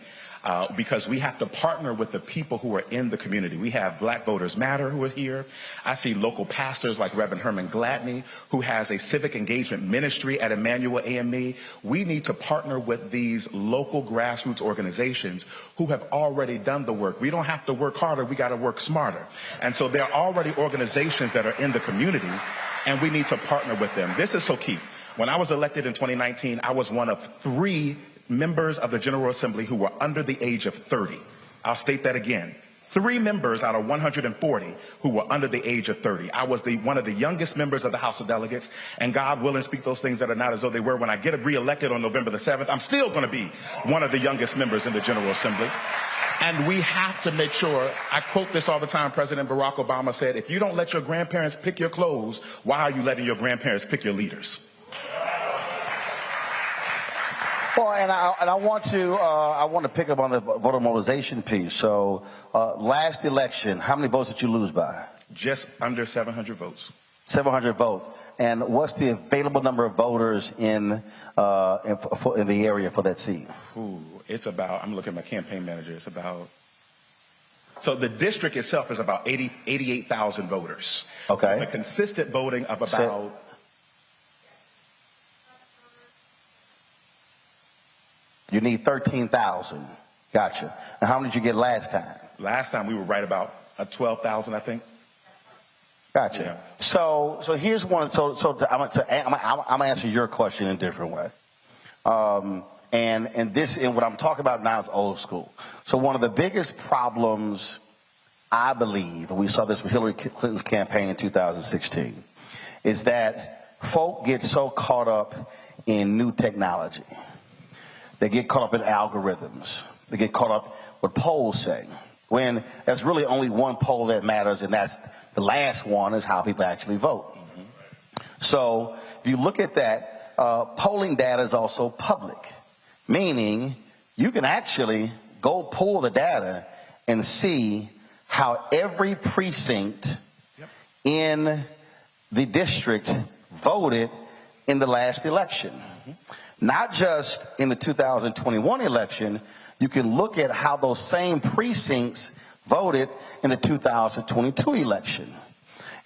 [SPEAKER 3] Because we have to partner with the people who are in the community. We have Black Voters Matter who are here. I see local pastors like Reverend Herman Gladney, who has a civic engagement ministry at Emmanuel AME. We need to partner with these local grassroots organizations who have already done the work. We don't have to work harder, we got to work smarter. And so there are already organizations that are in the community, and we need to partner with them. This is so key. When I was elected in 2019, I was one of 3 members of the General Assembly who were under the age of 30. I'll state that again. 3 members out of 140 who were under the age of 30. I was one of the youngest members of the House of Delegates, and God willing, speak those things that are not as though they were. When I get reelected on November the 7th, I'm still going to be one of the youngest members in the General Assembly. And we have to make sure, I quote this all the time, President Barack Obama said, if you don't let your grandparents pick your clothes, why are you letting your grandparents pick your leaders?
[SPEAKER 1] Well, and I want to pick up on the voter mobilization piece. So, last election, how many votes did you lose by?
[SPEAKER 3] Just under 700 votes.
[SPEAKER 1] 700 votes. And what's the available number of voters in the area for that seat?
[SPEAKER 3] It's about, I'm looking at my campaign manager, it's about, so the district itself is about 88,000 voters.
[SPEAKER 1] Okay.
[SPEAKER 3] The consistent voting of about...
[SPEAKER 1] You need 13,000. Gotcha. And how many did you get last time?
[SPEAKER 3] Last time we were right about 12,000, I think.
[SPEAKER 1] Gotcha.
[SPEAKER 3] Yeah.
[SPEAKER 1] So here's one. So I'm gonna answer your question in a different way. And what I'm talking about now is old school. So one of the biggest problems I believe, and we saw this with Hillary Clinton's campaign in 2016, is that folk get so caught up in new technology. They get caught up in algorithms. They get caught up with polls say, when there's really only one poll that matters, and that's the last one is how people actually vote. So if you look at that, polling data is also public, meaning you can actually go pull the data and see how every precinct in the district voted in the last election. Not just in the 2021 election, you can look at how those same precincts voted in the 2022 election.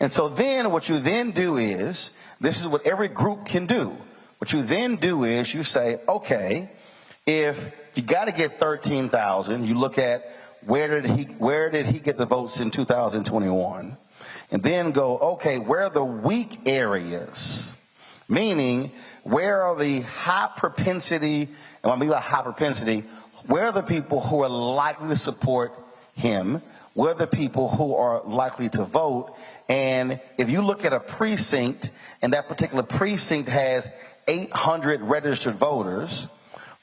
[SPEAKER 1] And so then what you then do is, this is what every group can do. What you then do is you say, okay, if you got to get 13,000, you look at where did he get the votes in 2021, and then go, okay, where are the weak areas? Meaning, where are the high propensity, and when I mean by high propensity, where are the people who are likely to support him? Where are the people who are likely to vote? And if you look at a precinct, and that particular precinct has 800 registered voters,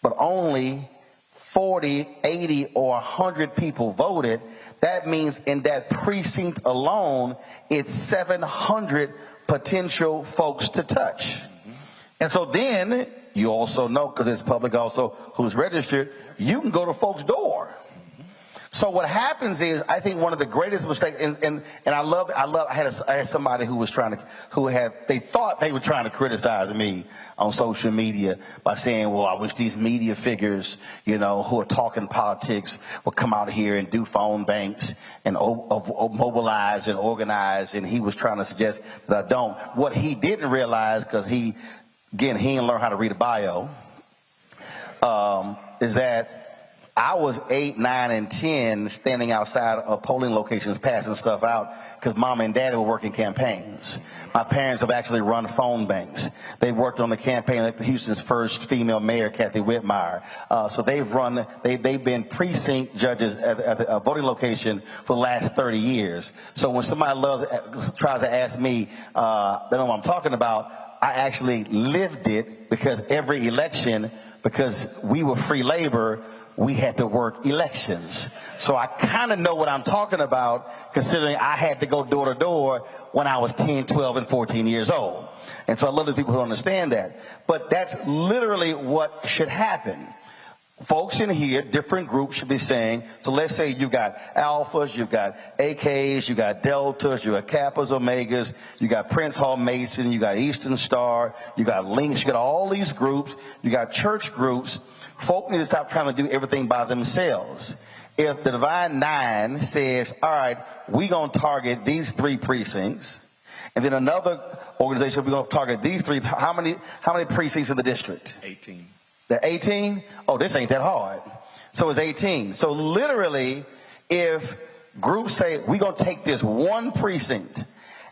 [SPEAKER 1] but only 40, 80, or 100 people voted, that means in that precinct alone, it's 700 potential folks to touch. And so then you also know, because it's public also who's registered, you can go to folks' door. So what happens is, I think one of the greatest mistakes, and I had somebody who was they thought they were trying to criticize me on social media by saying, well, I wish these media figures, who are talking politics would come out here and do phone banks and mobilize and organize, and he was trying to suggest that I don't. What he didn't realize, because he didn't learn how to read a bio, is that I was 8, 9, and 10 standing outside of polling locations passing stuff out because mom and daddy were working campaigns. My parents have actually run phone banks. They worked on the campaign like Houston's first female mayor, Kathy Whitmire. So they've been precinct judges at a voting location for the last 30 years. So when somebody tries to ask me, they know what I'm talking about, I actually lived it, because every election, because we were free labor, we had to work elections. So I kind of know what I'm talking about, considering I had to go door to door when I was 10, 12, and 14 years old. And so I love the people who understand that. But that's literally what should happen. Folks in here, different groups should be saying, so let's say you got alphas, you got AKs, you got deltas, you got kappas, omegas, you got Prince Hall Mason, you got Eastern Star, you got Links, you got all these groups, you got church groups. Folk need to stop trying to do everything by themselves. If the Divine Nine says, all right, we're going to target these 3 precincts, and then another organization, we're going to target these 3, how many precincts in the district?
[SPEAKER 3] 18.
[SPEAKER 1] They're 18? Oh, this ain't that hard. So it's 18. So literally, if groups say, we're going to take this one precinct,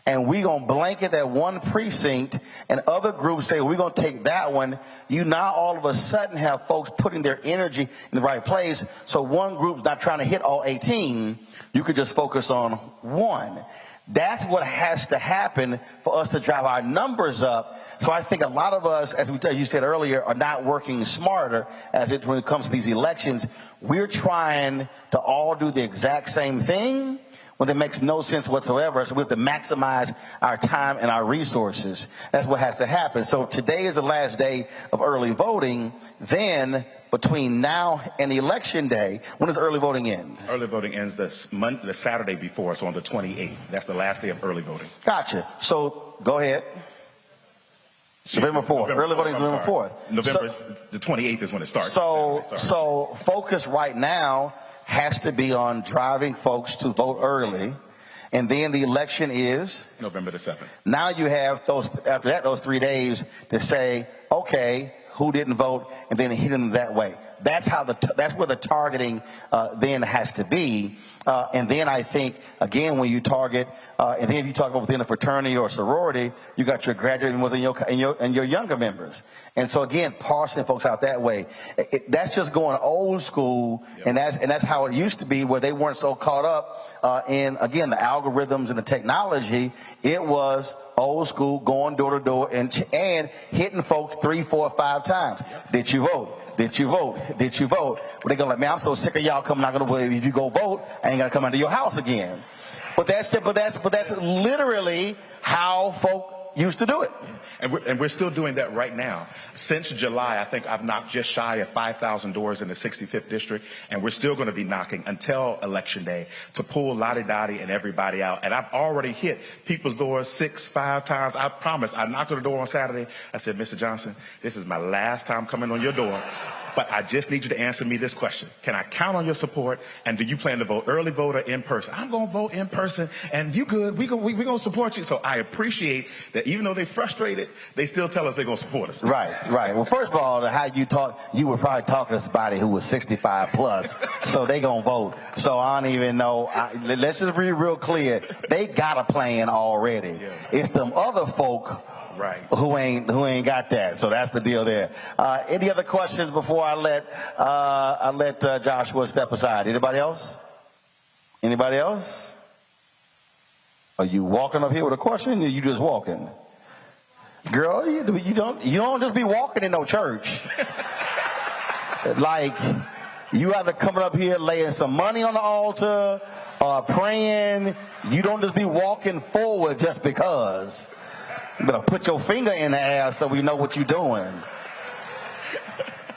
[SPEAKER 1] and we're going to blanket that one precinct, and other groups say, we're going to take that one, you now all of a sudden have folks putting their energy in the right place. So one group's not trying to hit all 18. You could just focus on one. That's what has to happen for us to drive our numbers up. So I think a lot of us, as you said earlier, are not working smarter when it comes to these elections. We're trying to all do the exact same thing when it makes no sense whatsoever. So we have to maximize our time and our resources. That's what has to happen. So today is the last day of early voting. Then between now and election day, when does early voting end?
[SPEAKER 3] Early voting ends the Saturday before, so on the 28th. That's the last day of early voting.
[SPEAKER 1] Gotcha. So go ahead. November 4th. Early voting is November 4th.
[SPEAKER 3] The 28th is when it starts.
[SPEAKER 1] So focus right now has to be on driving folks to vote early. And then the election is?
[SPEAKER 3] November the 7th.
[SPEAKER 1] Now you have those 3 days to say, okay, who didn't vote, and then hit them that way. that's where the targeting then has to be. And then I think, again, when you target, and then if you talk about within a fraternity or sorority, you got your graduating ones and your younger members. And so again, parsing folks out that way, that's just going old school, and that's how it used to be, where they weren't so caught up in, again, the algorithms and the technology. It was old school, going door to door and hitting folks 3, 4, 5 times. Did you vote? Did you vote? Did you vote? But they're going like, man, I'm so sick of y'all coming. Not going to believe if you go vote, I ain't going to come into your house again. But that's literally how folk used to do it.
[SPEAKER 3] And we're still doing that right now. Since July, I think I've knocked just shy of 5,000 doors in the 65th district, and we're still going to be knocking until Election Day to pull Lottie Dottie and everybody out. And I've already hit people's doors 5 times. I promise. I knocked on the door on Saturday. I said, Mr. Johnson, this is my last time coming on your door. But I just need you to answer me this question. Can I count on your support? And do you plan to vote early vote or in person? I'm going to vote in person. And you good. We're going to support you. So I appreciate that even though they're frustrated, they still tell us they're going to support us.
[SPEAKER 1] Right. Well, first of all, how you talk, you were probably talking to somebody who was 65 plus. So they going to vote. So I don't even know. Let's just be real clear. They got a plan already. Yeah. It's them other folk who ain't got that. So that's the deal there. Any other questions before I let Joshua step aside? Anybody else? Anybody else? Are you walking up here with a question, or you just walking? Girl, you don't just be walking in no church. Like, you either coming up here laying some money on the altar or praying. You don't just be walking forward just because. You better put your finger in the air so we know what you're doing.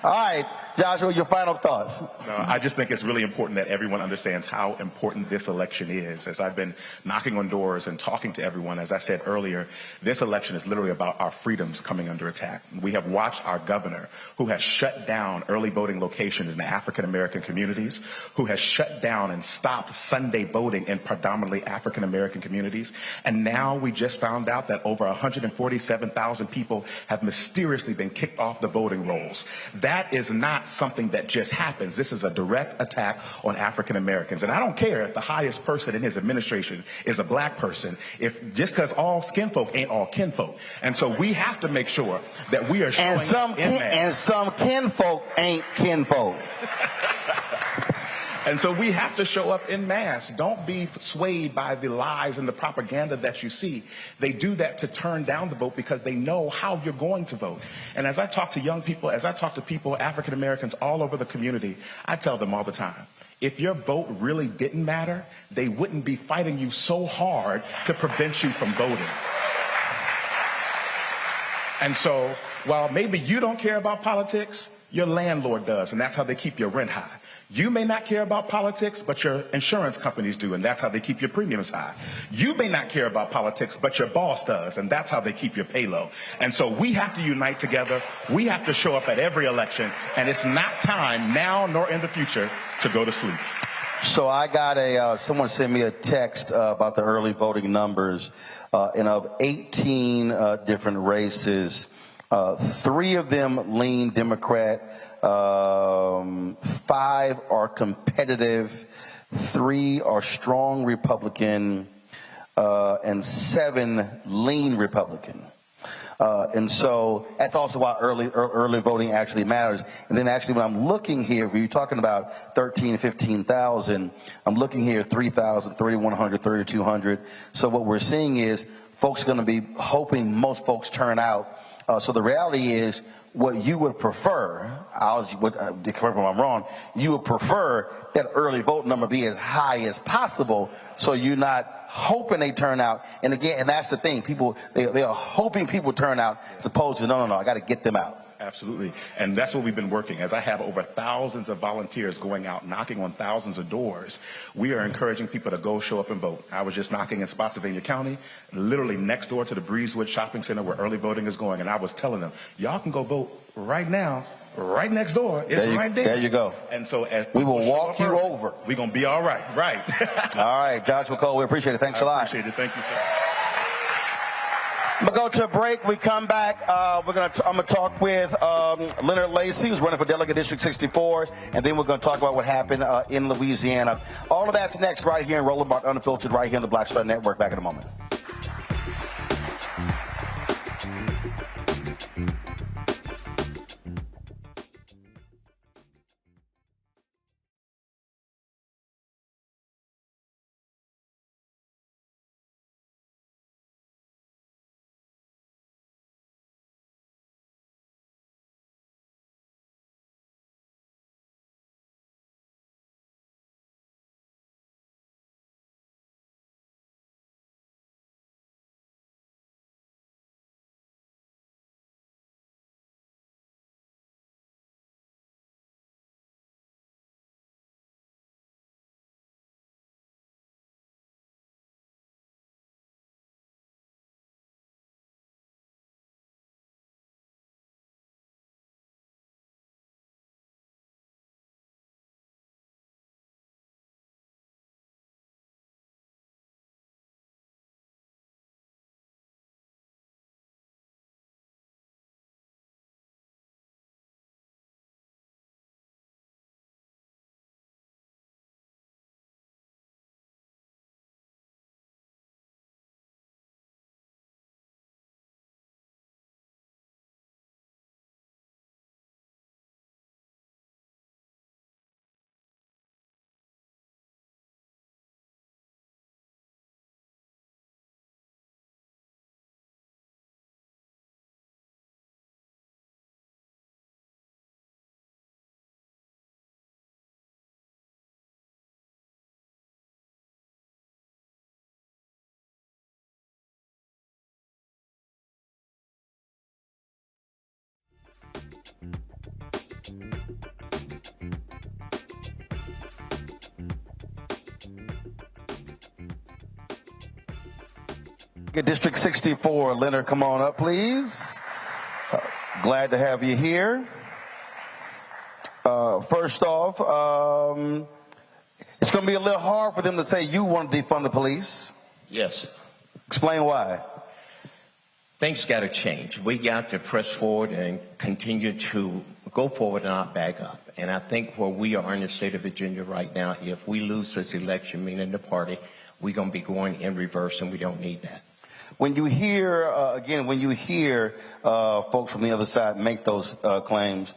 [SPEAKER 1] All right, Joshua, your final thoughts.
[SPEAKER 3] No, I just think it's really important that everyone understands how important this election is. As I've been knocking on doors and talking to everyone, as I said earlier, this election is literally about our freedoms coming under attack. We have watched our governor, who has shut down early voting locations in the African-American communities, who has shut down and stopped Sunday voting in predominantly African-American communities. And now we just found out that over 147,000 people have mysteriously been kicked off the voting rolls. That is not something that just happens. This is a direct attack on African Americans. And I don't care if the highest person in his administration is a black person, just because all skin folk ain't all kinfolk. And so we have to make sure that we are showing
[SPEAKER 1] and some kinfolk ain't kinfolk.
[SPEAKER 3] And so we have to show up en masse. Don't be swayed by the lies and the propaganda that you see. They do that to turn down the vote because they know how you're going to vote. And as I talk to young people, as I talk to people, African Americans all over the community, I tell them all the time, if your vote really didn't matter, they wouldn't be fighting you so hard to prevent you from voting. And so while maybe you don't care about politics, your landlord does, and that's how they keep your rent high. You may not care about politics, but your insurance companies do, and that's how they keep your premiums high. You may not care about politics, but your boss does, and that's how they keep your pay low. And so we have to unite together. We have to show up at every election, and it's not time now nor in the future to go to sleep.
[SPEAKER 1] So I got someone sent me a text about the early voting numbers, and of 18 different races, 3 of them lean Democrat. 5 are competitive, 3 are strong Republican, and 7 lean Republican. And so that's also why early voting actually matters. And then actually when I'm looking here, when you're talking about 13, 15,000, I'm looking here 3,000, 3,100, 3,200. So what we're seeing is folks are going to be hoping most folks turn out. So the reality is, what you would prefer, correct me if I'm wrong, you would prefer that early vote number be as high as possible, so you're not hoping they turn out. And again, and that's the thing, people, they are hoping people turn out, as opposed to, no, I got to get them out.
[SPEAKER 3] Absolutely. And that's what we've been working. As I have over thousands of volunteers going out, knocking on thousands of doors, we are encouraging people to go show up and vote. I was just knocking in Spotsylvania County, literally next door to the Breezewood Shopping Center where early voting is going. And I was telling them, y'all can go vote right now, right next door. It's right there.
[SPEAKER 1] There you go.
[SPEAKER 3] And so as
[SPEAKER 1] we will walk you over.
[SPEAKER 3] We're going to be all right. Right.
[SPEAKER 1] All right, Joshua Cole, we appreciate it. Thanks a lot.
[SPEAKER 3] I appreciate it. Thank you, sir.
[SPEAKER 1] I'm gonna go to a break. We come back. I'm gonna talk with Leonard Lacey, who's running for Delegate District 64, and then we're gonna talk about what happened in Louisiana. All of that's next, right here in Roland, Unfiltered, right here on the Black Star Network. Back in a moment. District 64, Leonard, come on up, please. Glad to have you here. First off, it's going to be a little hard for them to say you want to defund the police.
[SPEAKER 8] Yes.
[SPEAKER 1] Explain why.
[SPEAKER 8] Things got to change. We got to press forward and continue to go forward and not back up. And I think where we are in the state of Virginia right now, if we lose this election, meaning the party, we're going to be going in reverse, and we don't need that.
[SPEAKER 1] When you hear, folks from the other side make those claims,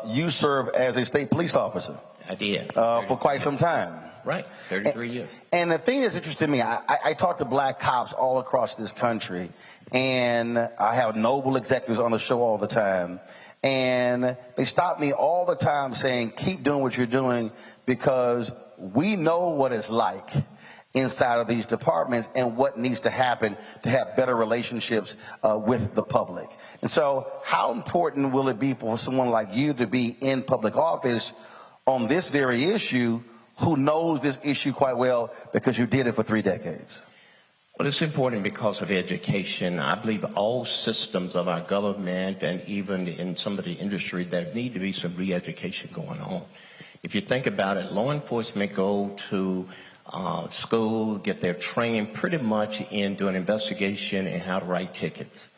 [SPEAKER 1] you serve as a state police officer.
[SPEAKER 8] I did.
[SPEAKER 1] For quite some time.
[SPEAKER 8] Right, 33 years.
[SPEAKER 1] And the thing that's interesting to me, I talk to black cops all across this country, and I have noble executives on the show all the time, and they stop me all the time saying, keep doing what you're doing, because we know what it's like inside of these departments and what needs to happen to have better relationships with the public. And so how important will it be for someone like you to be in public office on this very issue, who knows this issue quite well because you did it for 3 decades?
[SPEAKER 8] Well, it's important because of education. I believe all systems of our government and even in some of the industry, there need to be some re-education going on. If you think about it, law enforcement go to school, get their training pretty much in doing investigation and how to write tickets.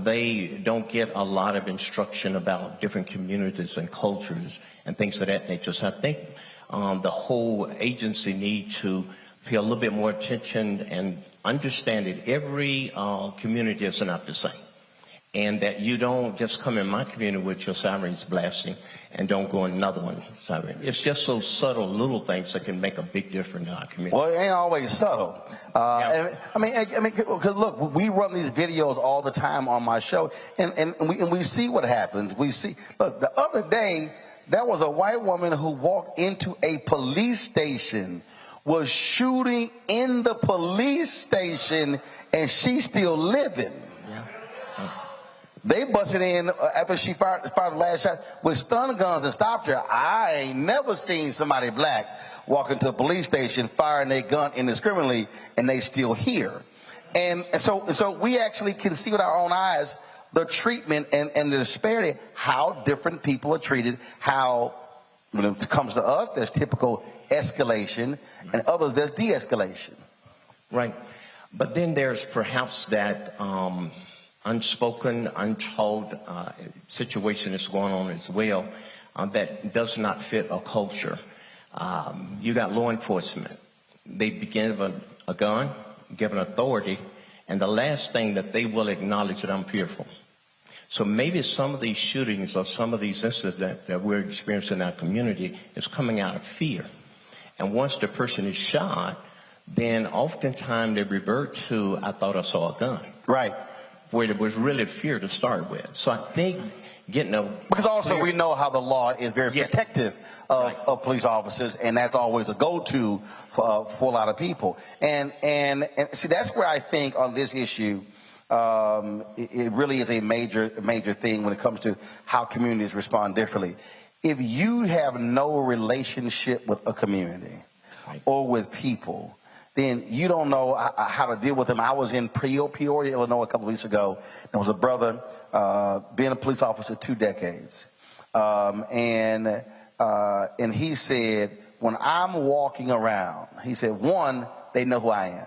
[SPEAKER 8] They don't get a lot of instruction about different communities and cultures and things of that nature. So I think the whole agency need to pay a little bit more attention and understand that every community is not the same. And that you don't just come in my community with your sirens blasting and don't go in another one siren. It's just those subtle little things that can make a big difference in our community.
[SPEAKER 1] Well, it ain't always subtle.
[SPEAKER 8] Yeah.
[SPEAKER 1] I mean, because look, we run these videos all the time on my show, and we see what happens. We see. Look, the other day there was a white woman who walked into a police station, was shooting in the police station, and she's still living. They busted in after she fired the last shot with stun guns and stopped her. I ain't never seen somebody black walk into a police station firing a gun indiscriminately, and they still here. And so we actually can see with our own eyes the treatment and the disparity, how different people are treated, how when it comes to us, there's typical escalation, and others, there's de-escalation.
[SPEAKER 8] Right. But then there's perhaps that unspoken, untold situation that's going on as well that does not fit a culture. You got law enforcement. They begin a gun, given authority, and the last thing that they will acknowledge that I'm fearful. So maybe some of these shootings or some of these incidents that we're experiencing in our community is coming out of fear. And once the person is shot, then oftentimes they revert to, I thought I saw a gun.
[SPEAKER 1] Right.
[SPEAKER 8] Where there was really fear to start with. So I think getting a...
[SPEAKER 1] Because also we know how the law is very protective of police officers, and that's always a go-to for a lot of people. And see, that's where I think on this issue, it really is a major thing when it comes to how communities respond differently. If you have no relationship with a community or with people, then you don't know how to deal with them. I was in Peoria, Illinois a couple of weeks ago. There was a brother, being a police officer 2 decades. And he said, when I'm walking around, he said, one, they know who I am.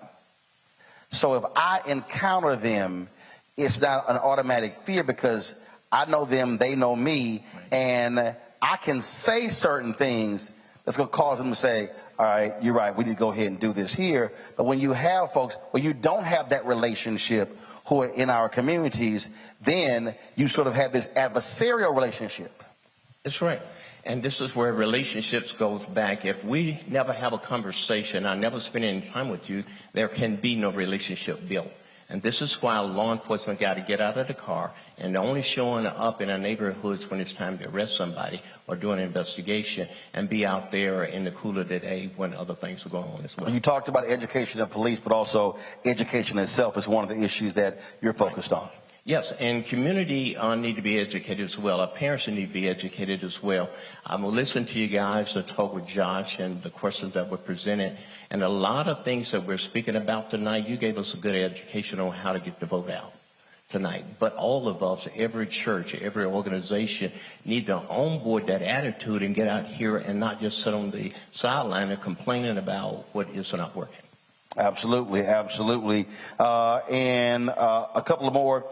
[SPEAKER 1] So if I encounter them, it's not an automatic fear because I know them, they know me, and I can say certain things that's going to cause them to say, all right, you're right, we need to go ahead and do this here. But when you have folks, when you don't have that relationship who are in our communities, then you sort of have this adversarial relationship.
[SPEAKER 8] That's right. And this is where relationships goes back. If we never have a conversation, I never spend any time with you, there can be no relationship built. And this is why law enforcement got to get out of the car and only showing up in our neighborhoods when it's time to arrest somebody or do an investigation and be out there in the cool of the day when other things are going on as well.
[SPEAKER 1] You talked about education of police, but also education itself is one of the issues that you're focused on.
[SPEAKER 8] Yes, and community need to be educated as well. Our parents need to be educated as well. I'm going to listen to you guys to talk with Josh and the questions that were presented. And a lot of things that we're speaking about tonight, you gave us a good education on how to get the vote out tonight. But all of us, every church, every organization need to onboard that attitude and get out here and not just sit on the sideline and complaining about what is not working.
[SPEAKER 1] Absolutely, absolutely. And a couple of more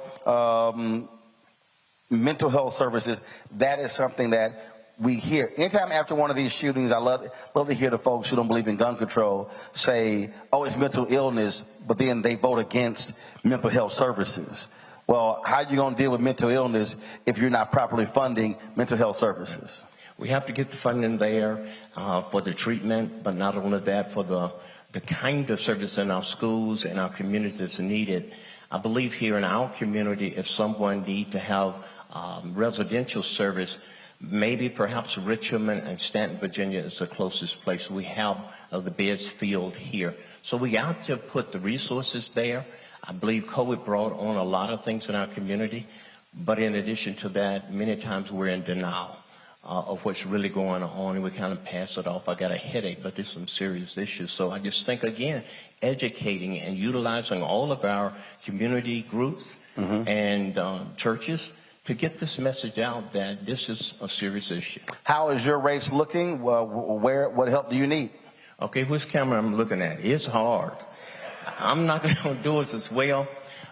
[SPEAKER 1] mental health services. That is something that we hear. Anytime after one of these shootings, I love to hear the folks who don't believe in gun control say, oh, it's mental illness, but then they vote against mental health services. Well, how are you going to deal with mental illness if you're not properly funding mental health services?
[SPEAKER 8] We have to get the funding there for the treatment, but not only that, for the kind of service in our schools and our communities that's needed. I believe here in our community, if someone needs to have residential service, maybe perhaps Richmond and Stanton, Virginia is the closest place we have of the beds filled here. So we got to put the resources there. I believe COVID brought on a lot of things in our community, but in addition to that, many times we're in denial of what's really going on, and we kind of pass it off. I got a headache, but there's some serious issues. So I just think, again, educating and utilizing all of our community groups and churches to get this message out that this is a serious issue.
[SPEAKER 1] How is your race looking? What help do you need?
[SPEAKER 8] Okay, which camera I'm looking at? It's hard. I'm not going to do it as well.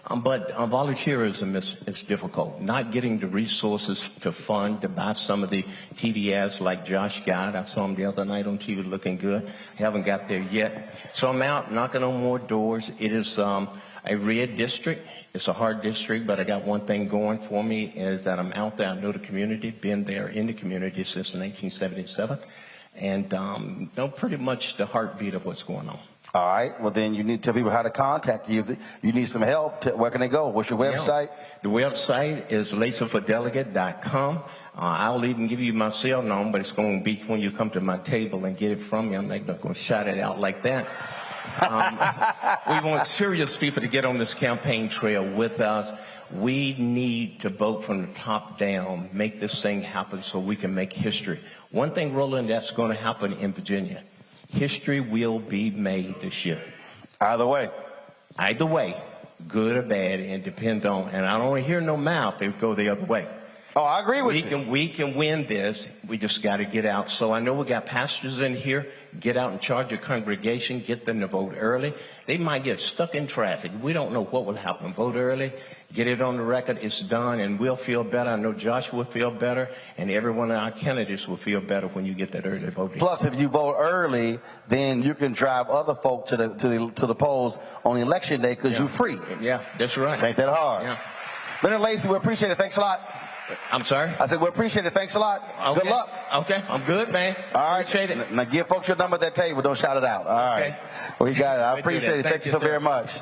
[SPEAKER 8] But volunteerism is difficult. Not getting the resources to fund, to buy some of the TV ads like Josh got. I saw him the other night on TV looking good. I haven't got there yet. So I'm out knocking on more doors. It is a red district. It's a hard district, but I got one thing going for me is that I'm out there. I know the community, been there in the community since 1977, and know pretty much the heartbeat of what's going on.
[SPEAKER 1] All right. Well, then you need to tell people how to contact you. If you need some help, where can they go? What's your website?
[SPEAKER 8] The website is laserfordelegate.com. I'll even give you my cell number, but it's going to be when you come to my table and get it from me. I'm not going to shout it out like that. We want serious people to get on this campaign trail with us. We need to vote from the top down, make this thing happen so we can make history. One thing, Roland, that's going to happen in Virginia. History will be made this year.
[SPEAKER 1] Either way.
[SPEAKER 8] Either way, good or bad, and depend on. And I don't want to hear no mouth. It would go the other way.
[SPEAKER 1] Oh, I agree with you.
[SPEAKER 8] We can win this. We just got to get out. So I know we got pastors in here. Get out and charge your congregation. Get them to vote early. They might get stuck in traffic. We don't know what will happen. Vote early. Get it on the record. It's done, and we'll feel better. I know Josh will feel better, and every one of our candidates will feel better when you get that early voting.
[SPEAKER 1] Plus, if you vote early, then you can drive other folk to the polls on election day because you're free.
[SPEAKER 8] Yeah, that's right.
[SPEAKER 1] It ain't that hard.
[SPEAKER 8] Yeah.
[SPEAKER 1] Leonard Lacey, we appreciate it. Thanks a lot.
[SPEAKER 8] I'm sorry?
[SPEAKER 1] I said we appreciate it. Thanks a lot.
[SPEAKER 8] Okay.
[SPEAKER 1] Good luck.
[SPEAKER 8] Okay, I'm good, man.
[SPEAKER 1] All right.
[SPEAKER 8] Appreciate it.
[SPEAKER 1] Now give folks your number at that table. Don't shout it out. All right.
[SPEAKER 8] Okay.
[SPEAKER 1] We got it. I appreciate it. Thank you so
[SPEAKER 8] sir.
[SPEAKER 1] very much.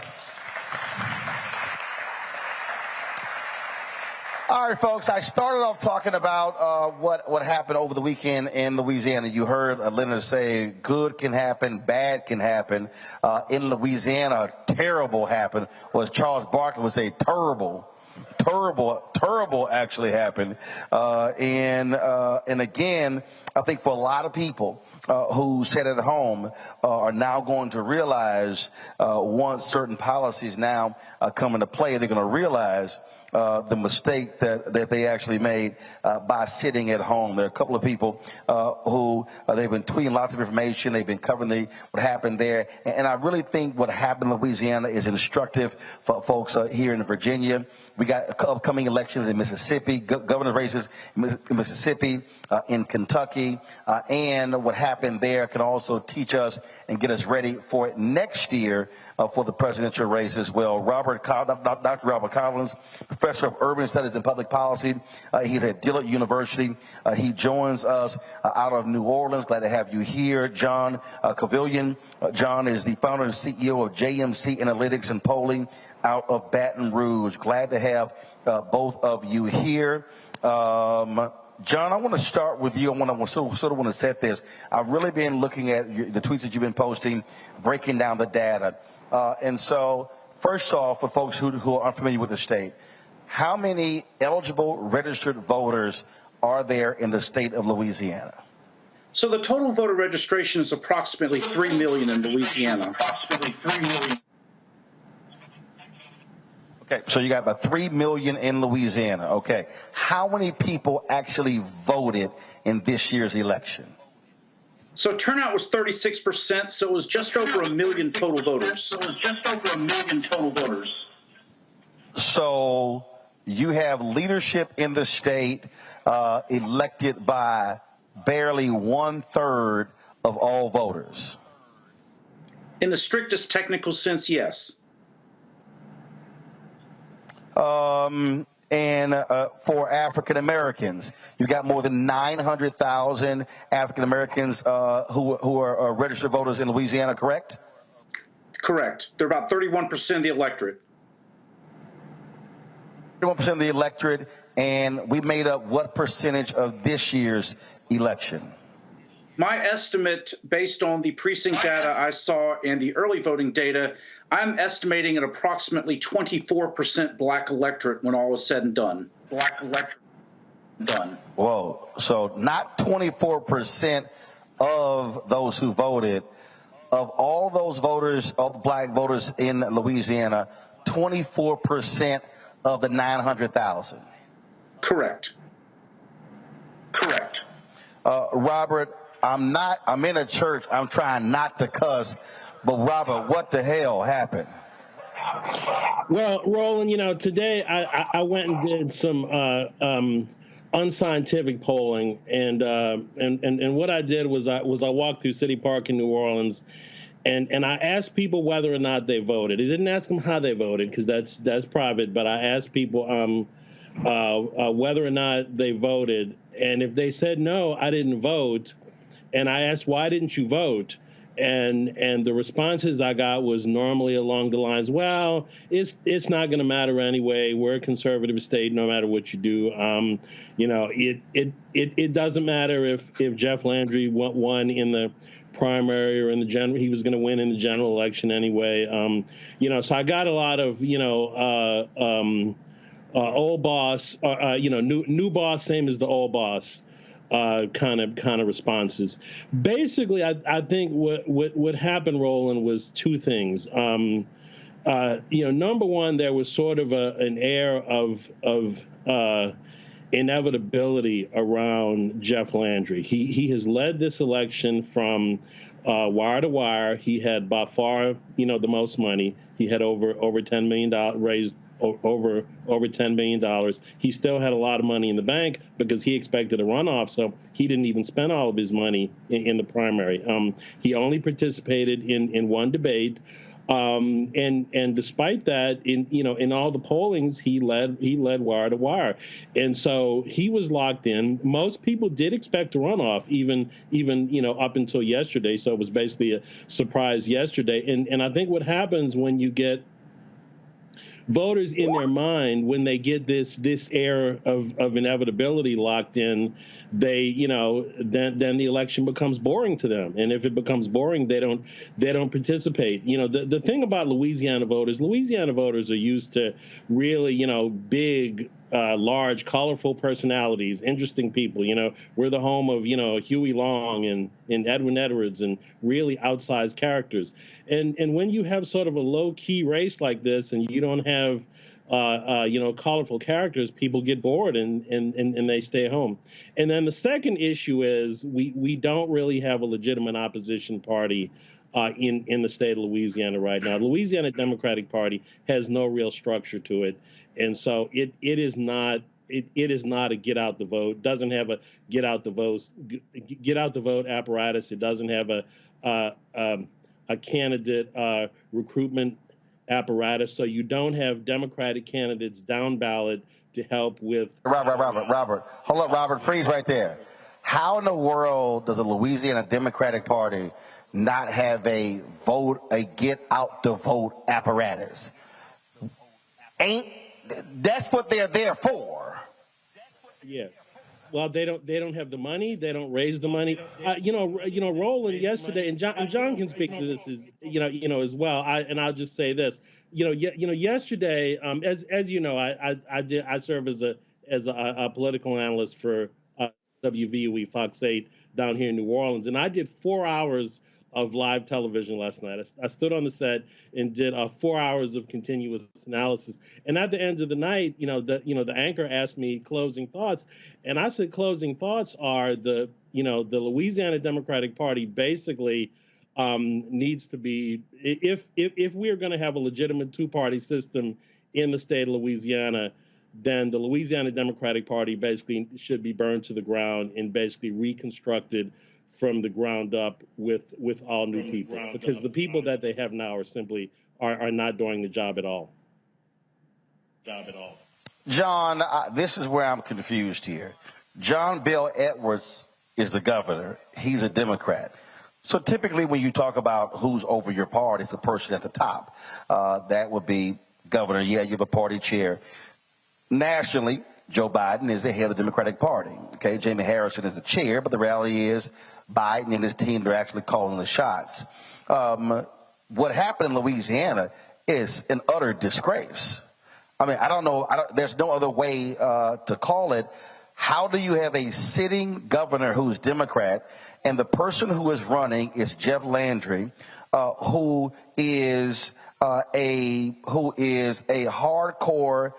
[SPEAKER 1] All right, folks, I started off talking about what happened over the weekend in Louisiana. You heard Leonard say good can happen, bad can happen. In Louisiana, terrible happened, was Charles Barkley would say terrible actually happened. And again, I think for a lot of people who sit at home are now going to realize once certain policies now come into play, they're going to realize the mistake that they actually made by sitting at home. There are a couple of people who they've been tweeting lots of information. They've been covering what happened there. And I really think what happened in Louisiana is instructive for folks here in Virginia. We got upcoming elections in Mississippi, governor races in Mississippi, in Kentucky, and what happened there can also teach us and get us ready for it next year for the presidential race as well. Dr. Robert Collins, professor of urban studies and public policy, he's at Dillard University. He joins us out of New Orleans. Glad to have you here. John Cavillion. John is the founder and CEO of JMC Analytics and Polling out of Baton Rouge. Glad to have both of you here. John, I want to start with you. I sort of want to set this. I've really been looking at the tweets that you've been posting, breaking down the data. And so, first off, for folks who are unfamiliar with the state, how many eligible registered voters are there in the state of Louisiana?
[SPEAKER 9] So the total voter registration is approximately 3 million in Louisiana.
[SPEAKER 1] Okay, so you got about 3 million in Louisiana. Okay. How many people actually voted in this year's election?
[SPEAKER 9] So turnout was 36%, so it was just over 1 million total voters.
[SPEAKER 1] So you have leadership in the state elected by barely 1/3 of all voters.
[SPEAKER 9] In the strictest technical sense, yes.
[SPEAKER 1] And for African Americans, you got more than 900,000 African Americans who are registered voters in Louisiana, correct?
[SPEAKER 9] Correct. They're about 31% of the electorate.
[SPEAKER 1] 31% of the electorate, and we made up what percentage of this year's election?
[SPEAKER 9] My estimate, based on the precinct data I saw and the early voting data, I'm estimating an approximately 24% black electorate when all is said and done. Black electorate done.
[SPEAKER 1] Whoa. So not 24% of those who voted. Of all those voters, all the black voters in Louisiana, 24% of the 900,000.
[SPEAKER 9] Correct.
[SPEAKER 1] Robert, I'm in a church. I'm trying not to cuss. But, Robert, what the hell happened?
[SPEAKER 10] Well, Roland, today I went and did some unscientific polling, and what I did was I walked through City Park in New Orleans, and I asked people whether or not they voted. I didn't ask them how they voted because that's private, but I asked people whether or not they voted, and if they said no, I didn't vote, and I asked why didn't you vote? And the responses I got was normally along the lines, well, it's not going to matter anyway. We're a conservative state, no matter what you do. It doesn't matter if Jeff Landry won in the primary or in the general. He was going to win in the general election anyway. So I got a lot of old boss, new boss, same as the old boss. Kind of responses. Basically, I think what happened, Roland, was two things. Number one, there was sort of an air of inevitability around Jeff Landry. He has led this election from wire to wire. He had by far, the most money. He had over $10 million raised. Over $10 million. He still had a lot of money in the bank because he expected a runoff, so he didn't even spend all of his money in the primary. He only participated in one debate, and despite that, in all the pollings, he led wire to wire, and so he was locked in. Most people did expect a runoff, even up until yesterday. So it was basically a surprise yesterday, and I think what happens when you get voters in their mind, when they get this air of inevitability locked in, they then the election becomes boring to them, and if it becomes boring, they don't participate. The thing about Louisiana voters are used to really big, large, colorful personalities, interesting people. We're the home of Huey Long and Edwin Edwards and really outsized characters. And when you have sort of a low key race like this, and you don't have colorful characters, people get bored and they stay home. And then the second issue is we don't really have a legitimate opposition party in the state of Louisiana right now. The Louisiana Democratic Party has no real structure to it, and so it is not a get out the vote. Doesn't have a get out the vote apparatus. It doesn't have a candidate recruitment apparatus. So you don't have Democratic candidates down ballot to help with.
[SPEAKER 1] Robert, hold up, Robert, freeze right there. How in the world does the Louisiana Democratic Party not have a get out the vote apparatus? That's what they're there for.
[SPEAKER 10] Yeah. Well, they don't have the money. They don't raise the money. Roland yesterday, and John can speak to this as well. I'll just say this. Yesterday, as you know, I serve as a political analyst for WVUE Fox 8 down here in New Orleans, and I did 4 hours of live television last night. I stood on the set and did 4 hours of continuous analysis. And at the end of the night, the anchor asked me closing thoughts, and I said closing thoughts are the Louisiana Democratic Party basically needs to be, if we are going to have a legitimate two-party system in the state of Louisiana, then the Louisiana Democratic Party basically should be burned to the ground and basically reconstructed from the ground up with all new people, because the people that they have now are not doing the job at all.
[SPEAKER 1] John, this is where I'm confused here. John Bel Edwards is the governor. He's a Democrat. So typically when you talk about who's over your party, it's the person at the top. That would be governor. Yeah, you have a party chair. Nationally, Joe Biden is the head of the Democratic Party. Okay, Jamie Harrison is the chair, but the reality is Biden and his team, they're actually calling the shots. What happened in Louisiana is an utter disgrace. I mean, I don't know. There's no other way to call it. How do you have a sitting governor who's Democrat, and the person who is running is Jeff Landry, who is a hardcore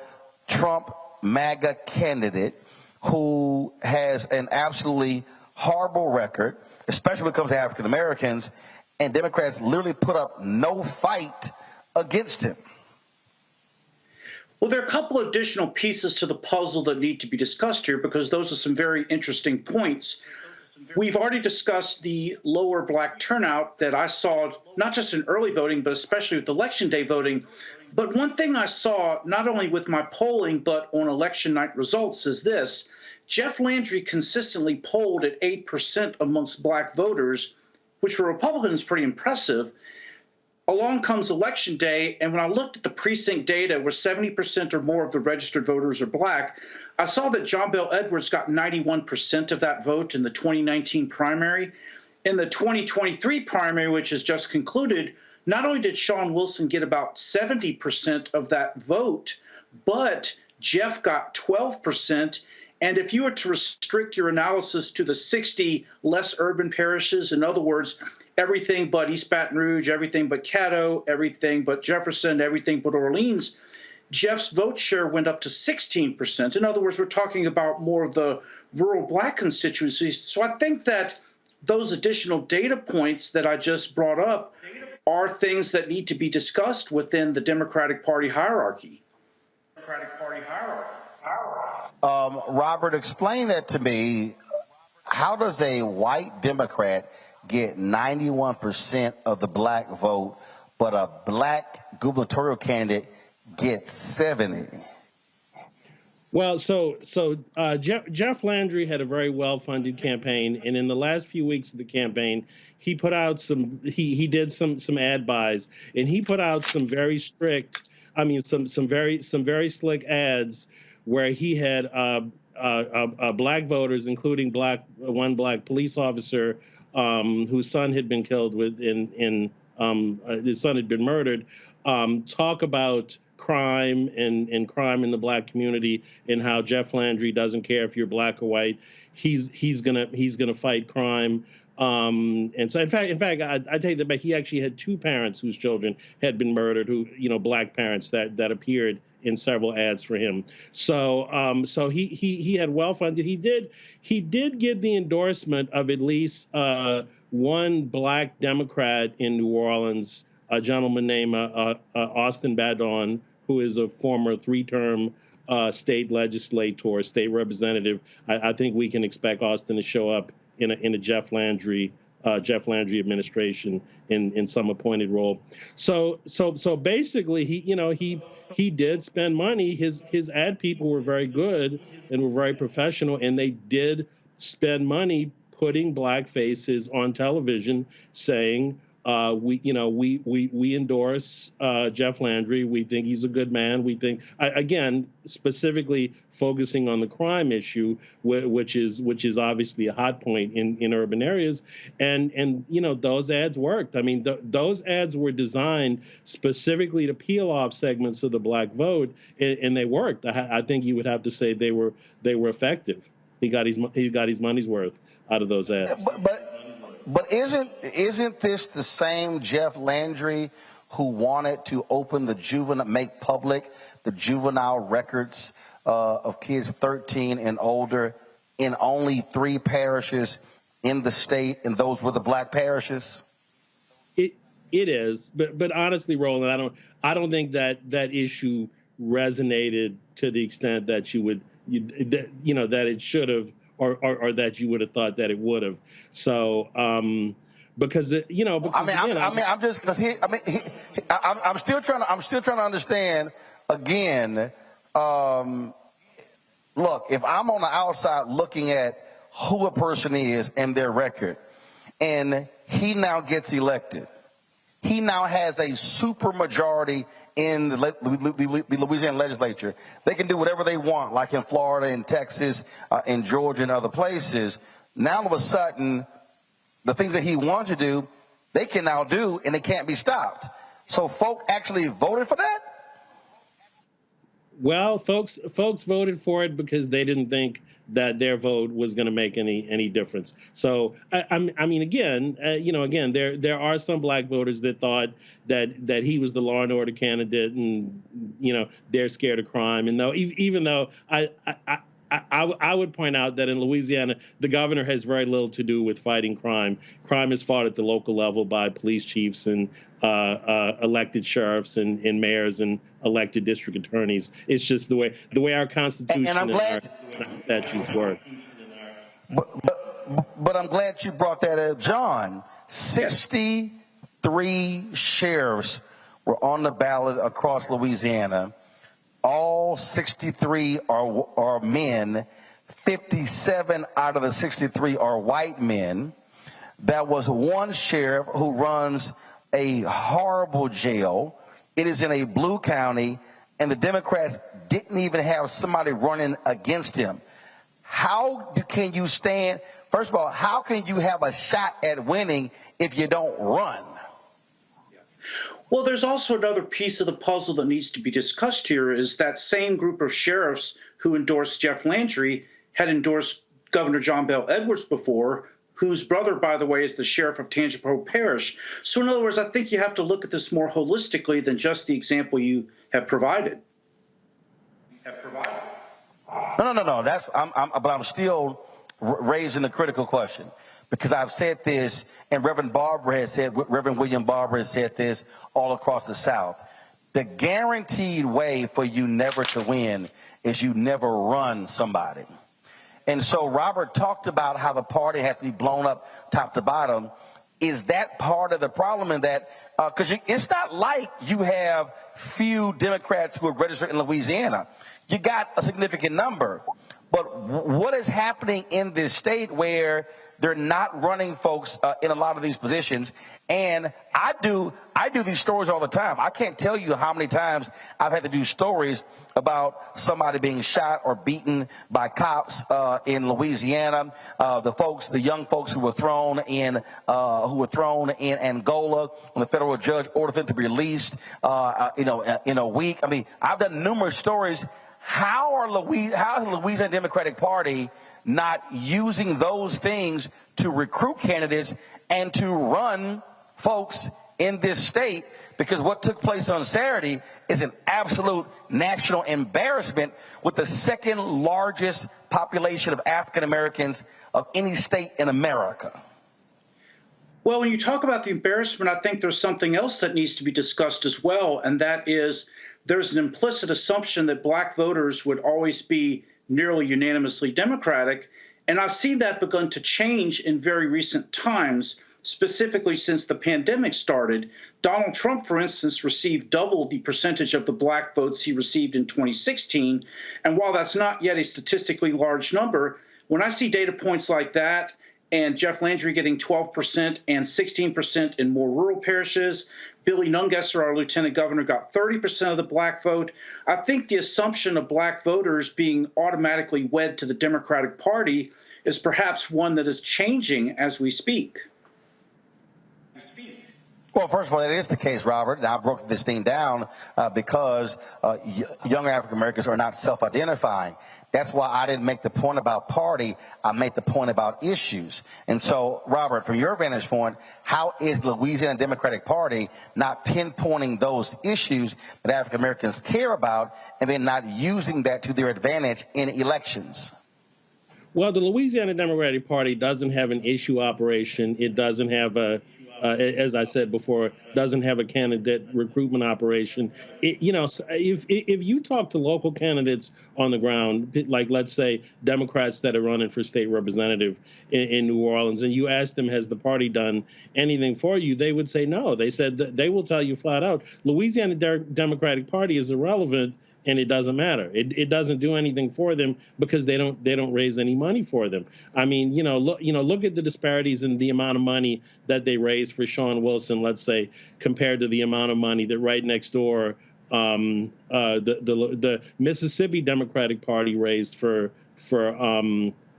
[SPEAKER 1] Trump MAGA candidate who has an absolutely horrible record, especially when it comes to African Americans, and Democrats literally put up no fight against him?
[SPEAKER 9] Well, there are a couple of additional pieces to the puzzle that need to be discussed here, because those are some very interesting points. We've already discussed the lower black turnout that I saw, not just in early voting, but especially with election day voting. But one thing I saw, not only with my polling, but on election night results, is this. Jeff Landry consistently polled at 8% amongst black voters, which for Republicans is pretty impressive. Along comes election day, and when I looked at the precinct data where 70% or more of the registered voters are black, I saw that John Bel Edwards got 91% of that vote in the 2019 primary. In the 2023 primary, which has just concluded, not only did Sean Wilson get about 70% of that vote, but Jeff got 12%. And if you were to restrict your analysis to the 60 less urban parishes, in other words, everything but East Baton Rouge, everything but Caddo, everything but Jefferson, everything but Orleans, Jeff's vote share went up to 16%. In other words, we're talking about more of the rural black constituencies. So I think that those additional data points that I just brought up are things that need to be discussed within the Democratic Party hierarchy.
[SPEAKER 1] Robert, explain that to me. How does a white Democrat get 91% of the black vote, but a black gubernatorial candidate gets 70?
[SPEAKER 10] Well, Jeff Landry had a very well-funded campaign, and in the last few weeks of the campaign, he put out he did some ad buys, and he put out some very strict, some very slick ads where he had black voters, including one black police officer whose son had been killed his son had been murdered, talk about crime and crime in the black community, and how Jeff Landry doesn't care if you're black or white. He's gonna fight crime. And so in fact, I take that back. He actually had two parents whose children had been murdered, black parents that appeared in several ads for him. So he had well-funded. He did get the endorsement of at least one black Democrat in New Orleans, a gentleman named Austin Badon, who is a former three-term state legislator, state representative. I think we can expect Austin to show up in a Jeff Landry administration in some appointed role. So basically, he did spend money. His ad people were very good and were very professional, and they did spend money putting black faces on television, saying, we endorse Jeff Landry. We think he's a good man. We think, again, specifically focusing on the crime issue, which is obviously a hot point in urban areas, and those ads worked. I mean, those ads were designed specifically to peel off segments of the black vote, and they worked. I think you would have to say they were effective. He got his money's worth out of those ads.
[SPEAKER 1] But isn't this the same Jeff Landry who wanted to make public the juvenile records of kids 13 and older in only 3 parishes in the state, and those were the black parishes?
[SPEAKER 10] It is, but honestly, Roland, I don't think that issue resonated to the extent that that it should have. Or that you would have thought that it would have. So, I'm still trying to understand. Again, look, if I'm on the outside looking at who a person is and their record, and he now gets elected, he now has a super majority in the Louisiana legislature. They can do whatever they want, like in Florida and Texas, in Georgia and other places. Now all of a sudden, the things that he wanted to do, they can now do, and it can't be stopped. So folk actually voted for that? Well, folks voted for it because they didn't think that their vote was going to make any difference. So, again, there are some black voters that thought that he was the law and order candidate, and they're scared of crime. And even though I would point out that in Louisiana, the governor has very little to do with fighting crime. Crime is fought at the local level by police chiefs and elected sheriffs and mayors and elected district attorneys. It's just the way our Constitution and our statutes work.
[SPEAKER 1] But I'm glad you brought that up, John. 63 sheriffs were on the ballot across Louisiana. All 63 are men. 57 out of the 63 are white men. That was one sheriff who runs a horrible jail. It is in a blue county, and the Democrats didn't even have somebody running against him. How can you stand? First of all, how can you have a shot at winning if you don't run?
[SPEAKER 9] Well, there's also another piece of the puzzle that needs to be discussed here, is that same group of sheriffs who endorsed Jeff Landry had endorsed Governor John Bel Edwards before, whose brother, by the way, is the sheriff of Tangipahoa Parish. So in other words, I think you have to look at this more holistically than just the example you have provided. have provided.
[SPEAKER 1] No. But I'm still raising the critical question, because I've said this, and Reverend William Barber has said this all across the South. The guaranteed way for you never to win is you never run somebody. And so Robert talked about how the party has to be blown up top to bottom. Is that part of the problem in that, because it's not like you have few Democrats who are registered in Louisiana. You got a significant number. But what is happening in this state where they're not running folks in a lot of these positions? And I do these stories all the time. I can't tell you how many times I've had to do stories about somebody being shot or beaten by cops in Louisiana. The young folks who were thrown in Angola when the federal judge ordered them to be released in a week. I mean, I've done numerous stories. How is the Louisiana Democratic Party not using those things to recruit candidates and to run folks in this state? Because what took place on Saturday is an absolute national embarrassment, with the second largest population of African Americans of any state in America.
[SPEAKER 9] Well, when you talk about the embarrassment, I think there's something else that needs to be discussed as well, and that is there's an implicit assumption that black voters would always be nearly unanimously Democratic, and I've seen that begun to change in very recent times, specifically since the pandemic started. Donald Trump, for instance, received double the percentage of the black votes he received in 2016, and while that's not yet a statistically large number, when I see data points like that, and Jeff Landry getting 12% and 16% in more rural parishes, Billy Nungesser, our lieutenant governor, got 30% of the black vote. I think the assumption of black voters being automatically wed to the Democratic Party is perhaps one that is changing as we speak.
[SPEAKER 1] Well, first of all, that is the case, Robert. And I broke this thing down because young African Americans are not self-identifying. That's why I didn't make the point about party. I made the point about issues. And so, Robert, from your vantage point, how is the Louisiana Democratic Party not pinpointing those issues that African Americans care about and then not using that to their advantage in elections?
[SPEAKER 10] Well, the Louisiana Democratic Party doesn't have an issue operation. It doesn't have as I said before, doesn't have a candidate recruitment operation. If you talk to local candidates on the ground, like let's say Democrats that are running for state representative in New Orleans, and you ask them, has the party done anything for you? They would say no. They said they will tell you flat out, Louisiana Democratic Party is irrelevant. And it doesn't matter. It doesn't do anything for them because they don't raise any money for them. I mean, look at the disparities in the amount of money that they raise for Sean Wilson, let's say, compared to the amount of money that right next door the Mississippi Democratic Party raised for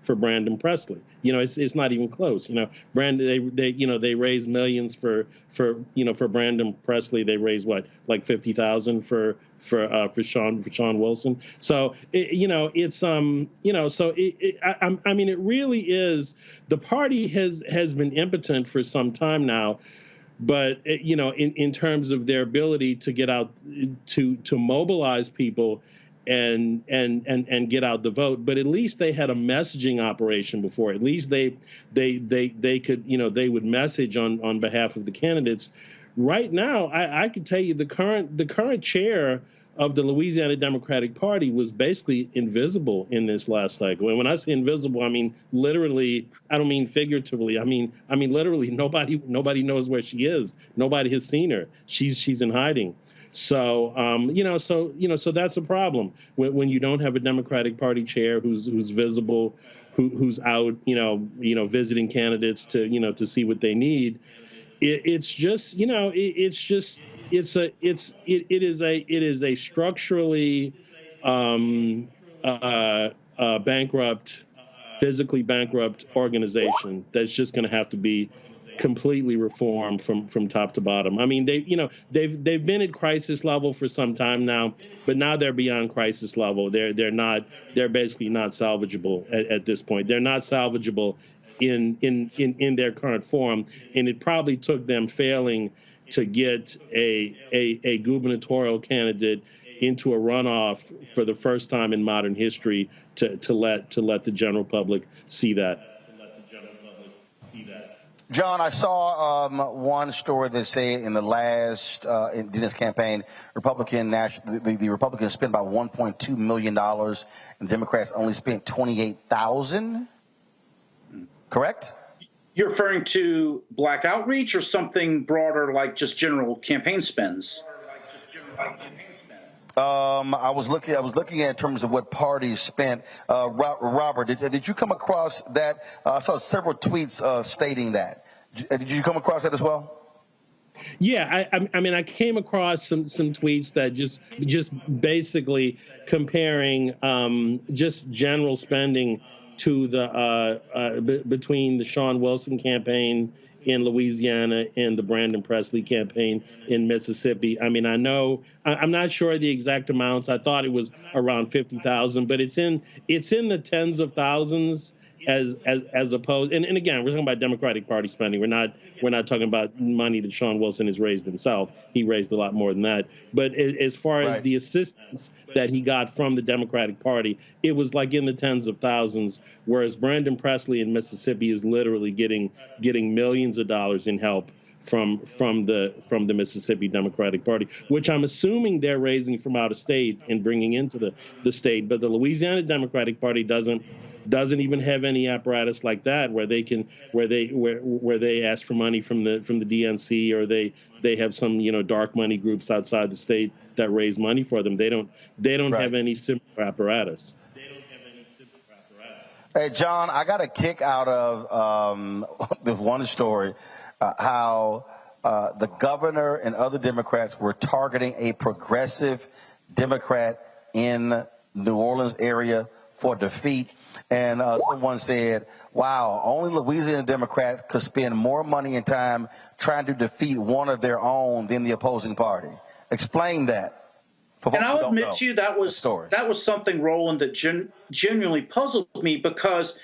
[SPEAKER 10] Brandon Presley. It's not even close. Brandon, they raised millions for Brandon Presley. They raised what, like 50,000 for Sean Wilson. So it really is, the party has been impotent for some time now. But in terms of their ability to get out to mobilize people and get out the vote, but at least they had a messaging operation before. At least they could, they would message on behalf of the candidates. Right now, I could tell you the current chair of the Louisiana Democratic Party was basically invisible in this last cycle. And when I say invisible, I mean literally. I don't mean figuratively. I mean literally. Nobody knows where she is. Nobody has seen her. She's in hiding. So so that's a problem when you don't have a Democratic Party chair who's visible, who's out visiting candidates to see what they need. It is a structurally bankrupt, physically bankrupt organization that's just going to have to be completely reformed from top to bottom. I mean, they've been at crisis level for some time now, but now they're beyond crisis level. They're basically not salvageable at this point. They're not salvageable in their current form, and it probably took them failing to get a gubernatorial candidate into a runoff for the first time in modern history to let the general public see that.
[SPEAKER 1] John, I saw one story that said in the last in this campaign, the Republicans spent about $1.2 million, and Democrats only spent $28,000. Correct?
[SPEAKER 9] You're referring to black outreach or something broader, like just general campaign spends?
[SPEAKER 1] I was looking at in terms of what parties spent. Robert, did you come across that? I saw several tweets stating that. Did you come across that as well?
[SPEAKER 10] Yeah, I mean, I came across some tweets that just basically comparing just general spending to the between the Sean Wilson campaign in Louisiana and the Brandon Presley campaign in Mississippi. I mean, I'm not sure the exact amounts. I thought it was around 50,000, but it's in the tens of thousands as opposed. And again, we're talking about Democratic Party spending. We're not talking about money that Sean Wilson has raised himself. He raised a lot more than that. But as far as the assistance that he got from the Democratic Party, it was like in the tens of thousands, whereas Brandon Presley in Mississippi is literally getting millions of dollars in help from the Mississippi Democratic Party, which I'm assuming they're raising from out of state and bringing into the state. But the Louisiana Democratic Party doesn't even have any apparatus like that where they ask for money from the DNC, or they have some dark money groups outside the state that raise money for them. They don't have any similar apparatus.
[SPEAKER 1] Hey, John, I got a kick out of the one story, how the governor and other Democrats were targeting a progressive Democrat in New Orleans area for defeat. And someone said, wow, only Louisiana Democrats could spend more money and time trying to defeat one of their own than the opposing party. Explain that.
[SPEAKER 9] And I'll admit to you that was something, Roland, that genuinely puzzled me, because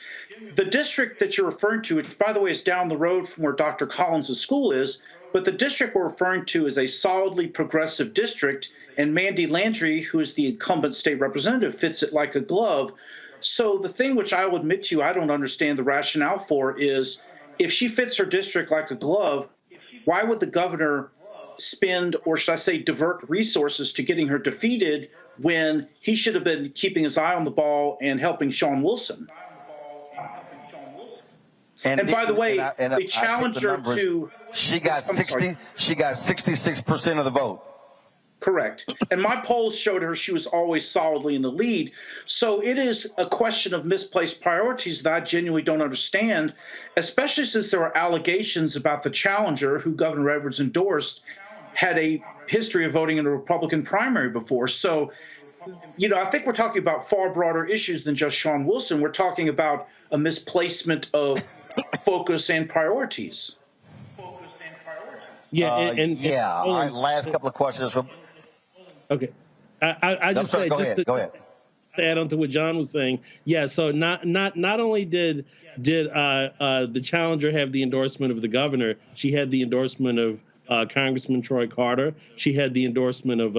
[SPEAKER 9] the district that you're referring to, which, by the way, is down the road from where Dr. Collins' school is, but the district we're referring to is a solidly progressive district, and Mandy Landry, who is the incumbent state representative, fits it like a glove. So the thing which I will admit to you I don't understand the rationale for is, if she fits her district like a glove, why would the governor spend, or should I say divert resources to getting her defeated, when he should have been keeping his eye on the ball and helping Sean Wilson? And by the way, the challenger to
[SPEAKER 1] she got 66% of the vote.
[SPEAKER 9] Correct. And my polls showed her she was always solidly in the lead. So it is a question of misplaced priorities that I genuinely don't understand, especially since there were allegations about the challenger, who Governor Edwards endorsed, had a history of voting in a Republican primary before. So, I think we're talking about far broader issues than just Sean Wilson. We're talking about a misplacement of focus and priorities.
[SPEAKER 10] Yeah.
[SPEAKER 1] All right, last couple of questions from.
[SPEAKER 10] Okay, I just say
[SPEAKER 1] go ahead.
[SPEAKER 10] To add on to what John was saying. Yeah, so not only did the challenger have the endorsement of the governor, she had the endorsement of Congressman Troy Carter. She had the endorsement of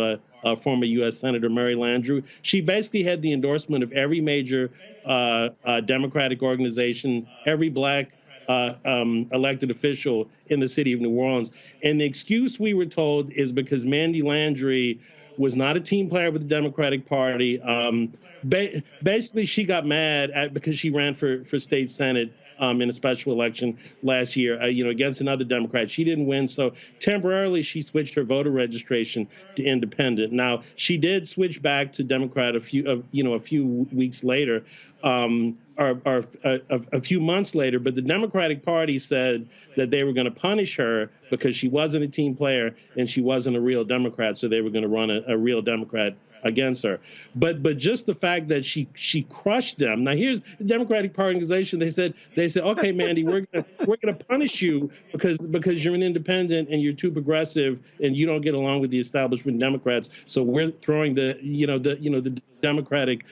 [SPEAKER 10] former U.S. Senator Mary Landrieu. She basically had the endorsement of every major Democratic organization, every black elected official in the city of New Orleans. And the excuse, we were told, is because Mandy Landry was not a team player with the Democratic Party. Basically, she got mad because she ran for state senate in a special election last year, against another Democrat. She didn't win, so temporarily she switched her voter registration to independent. Now, she did switch back to Democrat a few weeks later, or a few months later, but the Democratic Party said that they were going to punish her because she wasn't a team player and she wasn't a real Democrat, so they were going to run a real Democrat against her. But just the fact that she crushed them. Now, here's the Democratic Party organization. They said, okay, Mandy, we're gonna punish you because you're an independent and you're too progressive and you don't get along with the establishment Democrats. So we're throwing the Democratic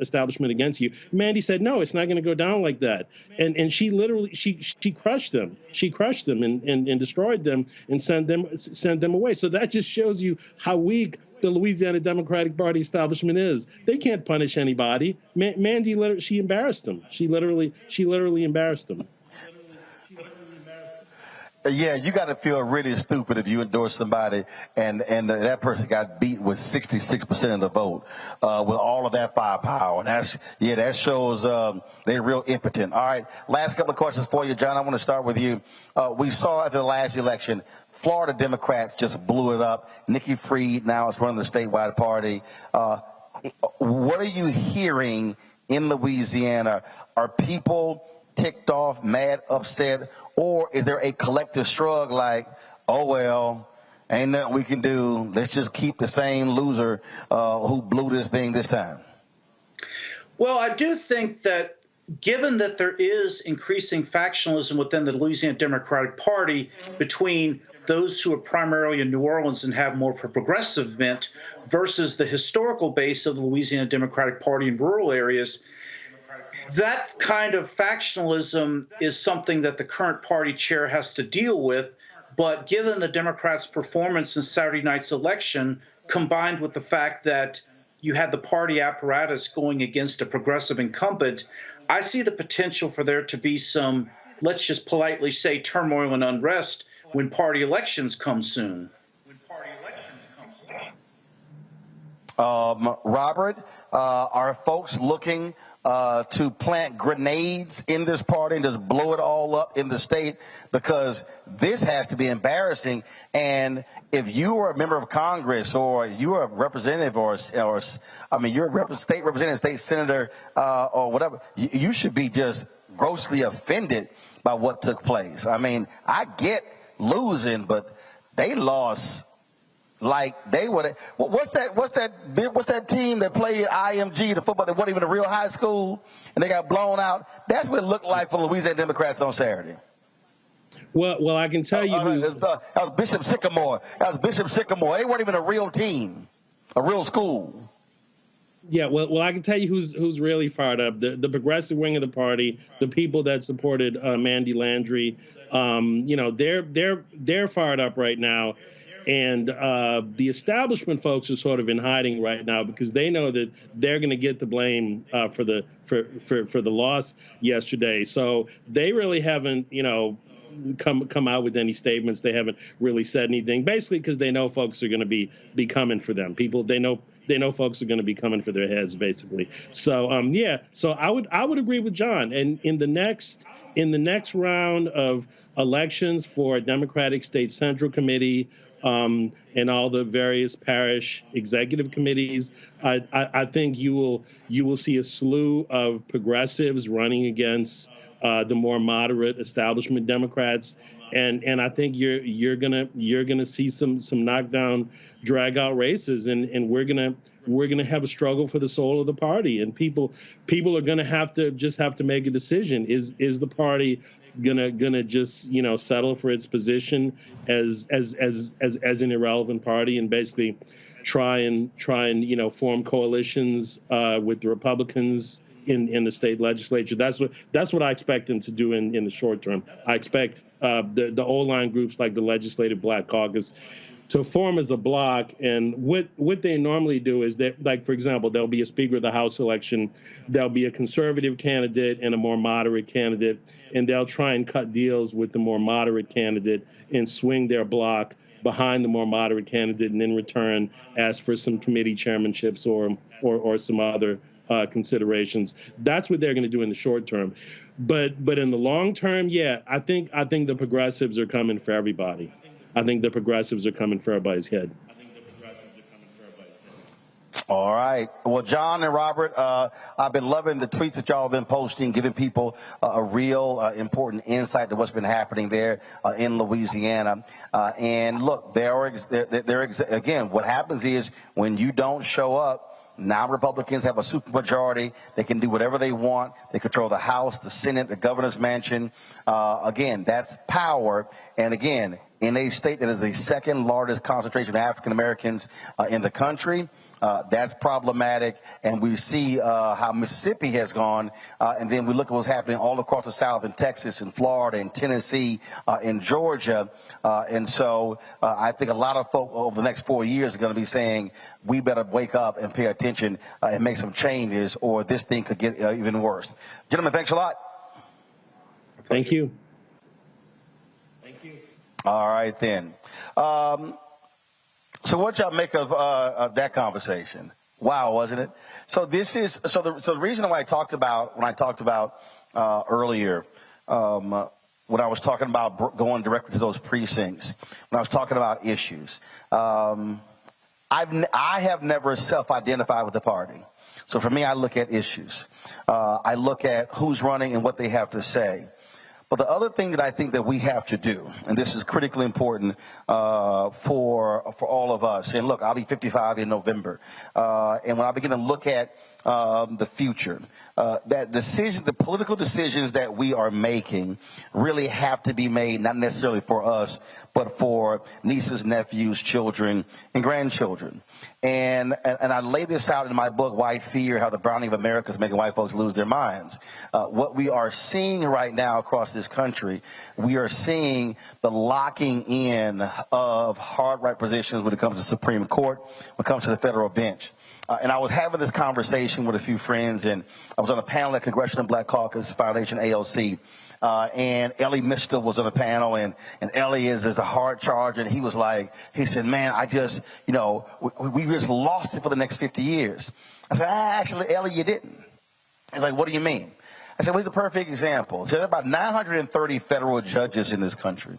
[SPEAKER 10] establishment against you. Mandy said, no, it's not going to go down like that. And she literally she crushed them. She crushed them and destroyed them and sent them away. So that just shows you how weak the Louisiana Democratic Party establishment is. They can't punish anybody. Mandy, she embarrassed them. She literally embarrassed them.
[SPEAKER 1] Yeah, you got to feel really stupid if you endorse somebody and that person got beat with 66% of the vote with all of that firepower. And that shows they're real impotent. All right, last couple of questions for you, John. I want to start with you. We saw at the last election, Florida Democrats just blew it up. Nikki Fried now is running the statewide party. What are you hearing in Louisiana? Are people ticked off, mad, upset, or is there a collective shrug like, oh, well, ain't nothing we can do. Let's just keep the same loser who blew this thing this time?
[SPEAKER 9] Well, I do think that given that there is increasing factionalism within the Louisiana Democratic Party between those who are primarily in New Orleans and have more of a progressive bent versus the historical base of the Louisiana Democratic Party in rural areas, that kind of factionalism is something that the current party chair has to deal with. But given the Democrats' performance in Saturday night's election, combined with the fact that you had the party apparatus going against a progressive incumbent, I see the potential for there to be some, let's just politely say, turmoil and unrest when party elections come soon.
[SPEAKER 1] Robert, are folks looking to plant grenades in this party and just blow it all up in the state? Because this has to be embarrassing. And if you are a member of Congress or you are a representative or you're a state representative, state senator or whatever, you should be just grossly offended by what took place. I mean, I get losing, but they lost like they would. What's that team that played IMG, the football that wasn't even a real high school, and they got blown out? That's what it looked like for Louisiana Democrats on Saturday.
[SPEAKER 10] Well, I can tell you
[SPEAKER 1] that was Bishop Sycamore. They weren't even a real team, a real school.
[SPEAKER 10] Yeah, well, I can tell you who's really fired up. The progressive wing of the party, the people that supported Mandy Landry, they're fired up right now. And the establishment folks are sort of in hiding right now because they know that they're going to get the blame for the loss yesterday. So they really haven't, come out with any statements. They haven't really said anything, basically because they know folks are going to be coming for them. They know folks are going to be coming for their heads, basically. So so I would agree with John. And in the next round of elections for a Democratic State Central Committee, and all the various parish executive committees, I think you will see a slew of progressives running against the more moderate establishment Democrats, and I think you're gonna see some knockdown, drag out races, and we're gonna have a struggle for the soul of the party, and people are gonna have to make a decision. Is the party gonna just settle for its position as an irrelevant party and basically try and form coalitions with the Republicans in the state legislature? That's what I expect them to do in the short term. I expect the old line groups like the Legislative Black Caucus to form as a block, and what they normally do is that, like, for example, there'll be a Speaker of the House election, there'll be a conservative candidate and a more moderate candidate, and they'll try and cut deals with the more moderate candidate and swing their block behind the more moderate candidate, and in return ask for some committee chairmanships or some other considerations. That's what they're going to do in the short term. But in the long term, I think the progressives are coming for everybody. I think the progressives are coming for everybody's head.
[SPEAKER 1] All right. Well, John and Robert, I've been loving the tweets that y'all have been posting, giving people a real important insight to what's been happening there in Louisiana. And look, again, what happens is when you don't show up, now Republicans have a supermajority. They can do whatever they want. They control the House, the Senate, the governor's mansion. Again, that's power. And again, in a state that is the second largest concentration of African Americans in the country, That's problematic, and we see how Mississippi has gone, and then we look at what's happening all across the South in Texas and Florida and Tennessee and Georgia, and so I think a lot of folk over the next 4 years are going to be saying, we better wake up and pay attention and make some changes, or this thing could get even worse. Gentlemen, thanks a lot.
[SPEAKER 10] Thank you.
[SPEAKER 1] Thank you. All right, then. So what y'all make of that conversation? Wow, wasn't it? So this is the reason why I talked about earlier when I was talking about going directly to those precincts, when I was talking about issues. I have never self-identified with the party. So for me, I look at issues. I look at who's running and what they have to say. But the other thing that I think that we have to do, and this is critically important for all of us, and look, I'll be 55 in November, and when I begin to look at the future, the political decisions that we are making really have to be made not necessarily for us, but for nieces, nephews, children, and grandchildren. And I lay this out in my book, White Fear, How the Browning of America is Making White Folks Lose Their Minds. What we are seeing right now across this country, we are seeing the locking in of hard right positions when it comes to the Supreme Court, when it comes to the federal bench. And I was having this conversation with a few friends, and I was on a panel at Congressional Black Caucus Foundation, ALC, and Ellie Mister was on the panel, and Ellie is a hard charge, and he said, man, we just lost it for the next 50 years. I said, actually, Ellie, you didn't. He's like, what do you mean? I said, well, here's a perfect example. So there are about 930 federal judges in this country.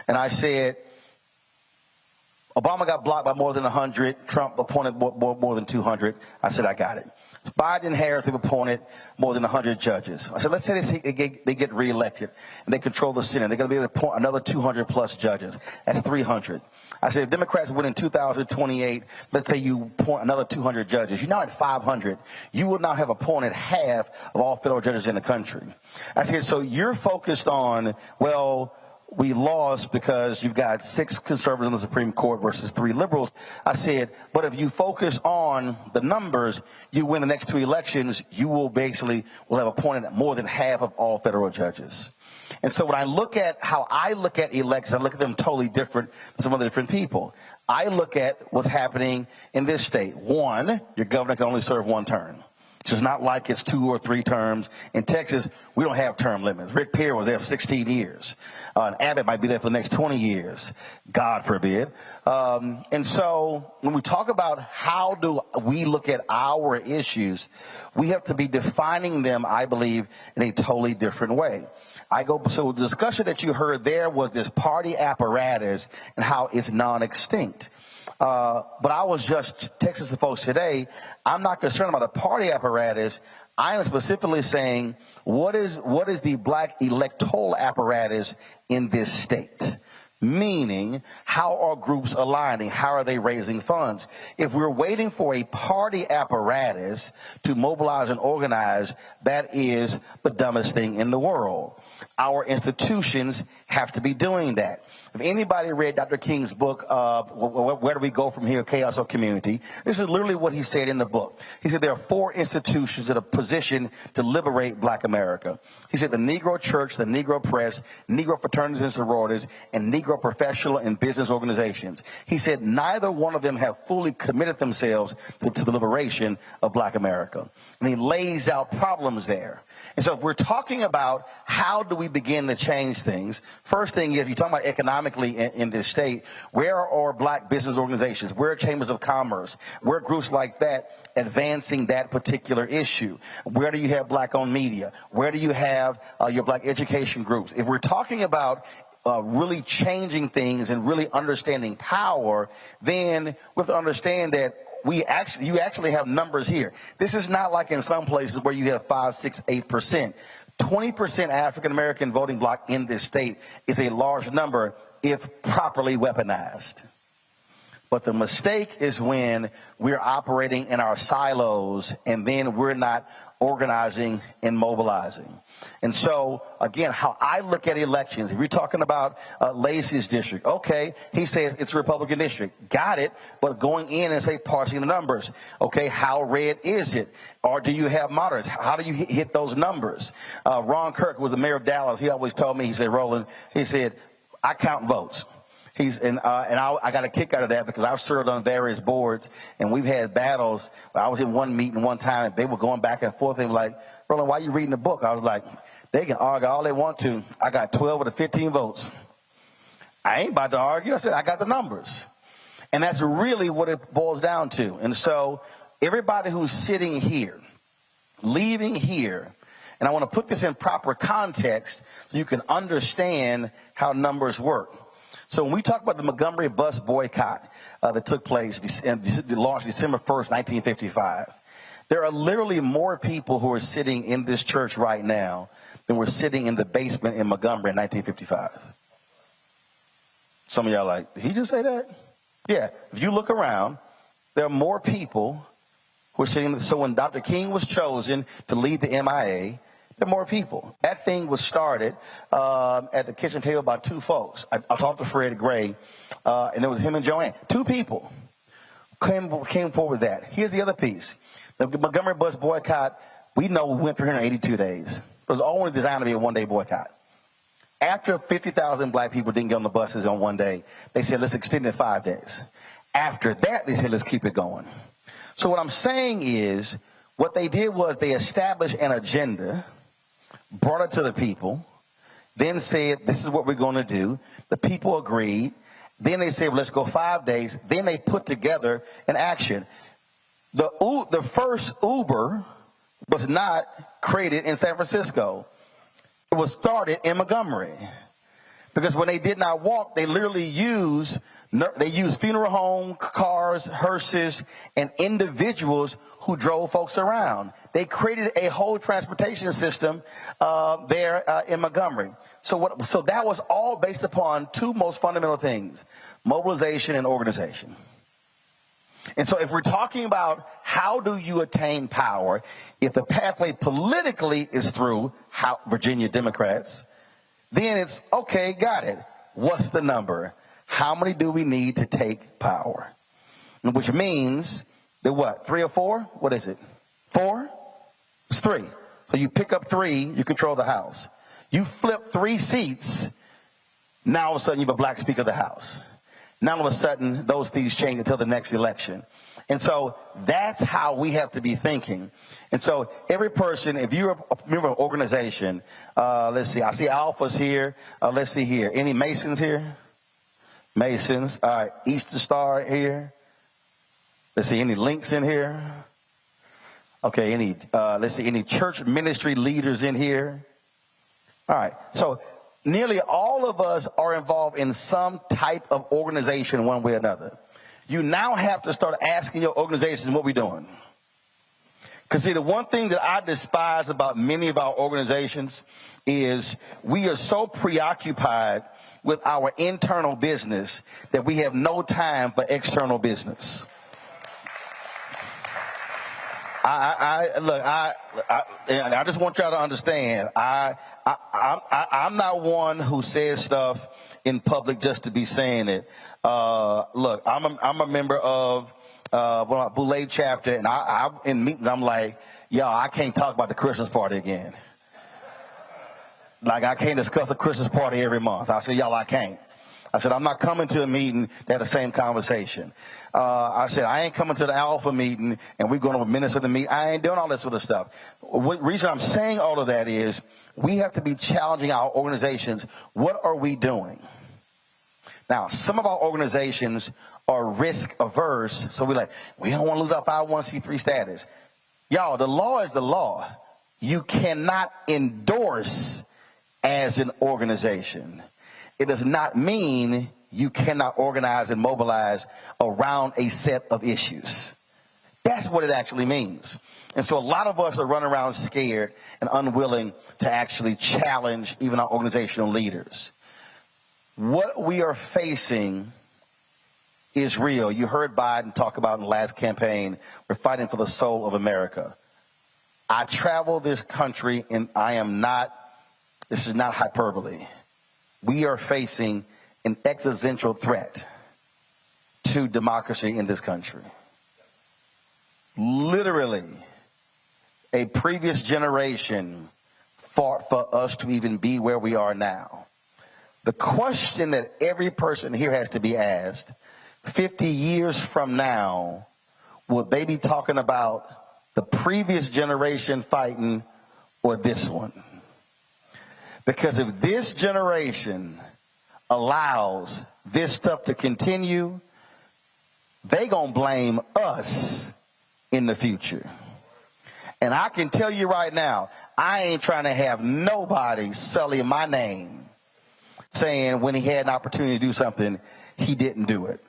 [SPEAKER 1] And I said, Obama got blocked by more than 100. Trump appointed more than 200. I said, I got it. Biden and Harris have appointed more than 100 judges. I said, let's say they get reelected and they control the Senate. They're going to be able to appoint another 200 plus judges. That's 300. I said, if Democrats win in 2028, let's say you appoint another 200 judges. You're now at 500. You will now have appointed half of all federal judges in the country. I said, so you're focused on, well, we lost because you've got 6 conservatives on the Supreme Court versus 3 liberals. I said, but if you focus on the numbers, you win the next 2 elections, you will have appointed more than half of all federal judges. And so when I look at how I look at elections, I look at them totally different than some other different people. I look at what's happening in this state. 1, your governor can only serve 1 term. It's just not like it's 2 or 3 terms. In Texas, we don't have term limits. Rick Perry was there for 16 years. And Abbott might be there for the next 20 years, God forbid. And so when we talk about how do we look at our issues, we have to be defining them, I believe, in a totally different way. So the discussion that you heard there was this party apparatus and how it's non-extinct. But I was just texting the folks today, I'm not concerned about a party apparatus. I am specifically saying, what is the black electoral apparatus in this state? Meaning, how are groups aligning? How are they raising funds? If we're waiting for a party apparatus to mobilize and organize, that is the dumbest thing in the world. Our institutions have to be doing that. If anybody read Dr. King's book, Where Do We Go From Here, Chaos or Community, this is literally what he said in the book. He said there are 4 institutions that are positioned to liberate black America. He said the Negro Church, the Negro Press, Negro fraternities and sororities, and Negro professional and business organizations. He said neither one of them have fully committed themselves to the liberation of black America. And he lays out problems there. And so if we're talking about how do we begin to change things, first thing is, if you're talking about economically in this state, where are black business organizations? Where are chambers of commerce? Where are groups like that advancing that particular issue? Where do you have black-owned media? Where do you have your black education groups? If we're talking about really changing things and really understanding power, then we have to understand that you actually have numbers here. This is not like in some places where you have 5, 6, 8%. 20% African American voting bloc in this state is a large number if properly weaponized. But the mistake is when we're operating in our silos and then we're not organizing, and mobilizing. And so, again, how I look at elections, if you're talking about Lacey's district, okay, he says it's a Republican district. Got it, but going in and say parsing the numbers, okay, how red is it? Or do you have moderates? How do you hit those numbers? Ron Kirk was the mayor of Dallas. He always told me, he said, Roland, he said, I count votes. I got a kick out of that because I've served on various boards, and we've had battles. I was in one meeting one time, and they were going back and forth. They were like, Roland, why are you reading the book? I was like, they can argue all they want to. I got 12 of the 15 votes. I ain't about to argue. I said, I got the numbers. And that's really what it boils down to. And so everybody who's sitting here, leaving here, and I want to put this in proper context so you can understand how numbers work. So when we talk about the Montgomery bus boycott that took place and launched December 1st, 1955, there are literally more people who are sitting in this church right now than were sitting in the basement in Montgomery in 1955. Some of y'all are like, did he just say that? Yeah, if you look around, there are more people who are sitting. So when Dr. King was chosen to lead the MIA, there are more people. That thing was started at the kitchen table by two folks. I talked to Fred Gray, and it was him and Joanne. Two people came forward with that. Here's the other piece. The Montgomery bus boycott, we know we went 382 days. It was only designed to be a one-day boycott. After 50,000 black people didn't get on the buses on one day, they said, let's extend it 5 days. After that, they said, let's keep it going. So what I'm saying is, what they did was they established an agenda, brought it to the people, then said, this is what we're going to do. The people agreed. Then they said, well, let's go 5 days. Then they put together an action. The first Uber was not created in San Francisco. It was started in Montgomery. Because when they did not walk, they literally used funeral home cars, hearses, and individuals who drove folks around. They created a whole transportation system there in Montgomery. So that was all based upon two most fundamental things: mobilization and organization. And so if we're talking about how do you attain power, if the pathway politically is through Virginia Democrats, then it's, okay, got it. What's the number? How many do we need to take power? Which means that what, 3 or 4? What is it? 4? It's 3. So you pick up 3, you control the House. You flip 3 seats, now all of a sudden you have a black Speaker of the House. Now all of a sudden those things change until the next election. And so that's how we have to be thinking. And so every person, if you're a member of an organization, let's see, I see Alphas here. Let's see here. Any Masons here? Masons. All right. Easter Star here. Let's see, any links in here? Okay, let's see, any church ministry leaders in here? All right. So nearly all of us are involved in some type of organization one way or another. You now have to start asking your organizations what we're doing. Because, see, the one thing that I despise about many of our organizations is we are so preoccupied with our internal business that we have no time for external business. I just want y'all to understand, I'm not one who says stuff in public just to be saying it. Look, I'm a member of Boulay chapter, and I in meetings I'm like, y'all, I can't talk about the Christmas party again. Like, I can't discuss the Christmas party every month. I said, y'all, I can't. I said, I'm not coming to a meeting to have the same conversation. I said, I ain't coming to the Alpha meeting and we're going to administer the meeting. I ain't doing all this sort of stuff. The reason I'm saying all of that is we have to be challenging our organizations. What are we doing? Now, some of our organizations are risk averse, so we're like, we don't want to lose our 501c3 status. Y'all, the law is the law. You cannot endorse as an organization. It does not mean you cannot organize and mobilize around a set of issues. That's what it actually means. And so a lot of us are running around scared and unwilling to actually challenge even our organizational leaders. What we are facing is real. You heard Biden talk about in the last campaign, we're fighting for the soul of America. I travel this country, and this is not hyperbole. We are facing an existential threat to democracy in this country. Literally, a previous generation fought for us to even be where we are now. The question that every person here has to be asked, 50 years from now, will they be talking about the previous generation fighting or this one? Because if this generation allows this stuff to continue, they gonna blame us in the future. And I can tell you right now, I ain't trying to have nobody sully my name saying when he had an opportunity to do something, he didn't do it.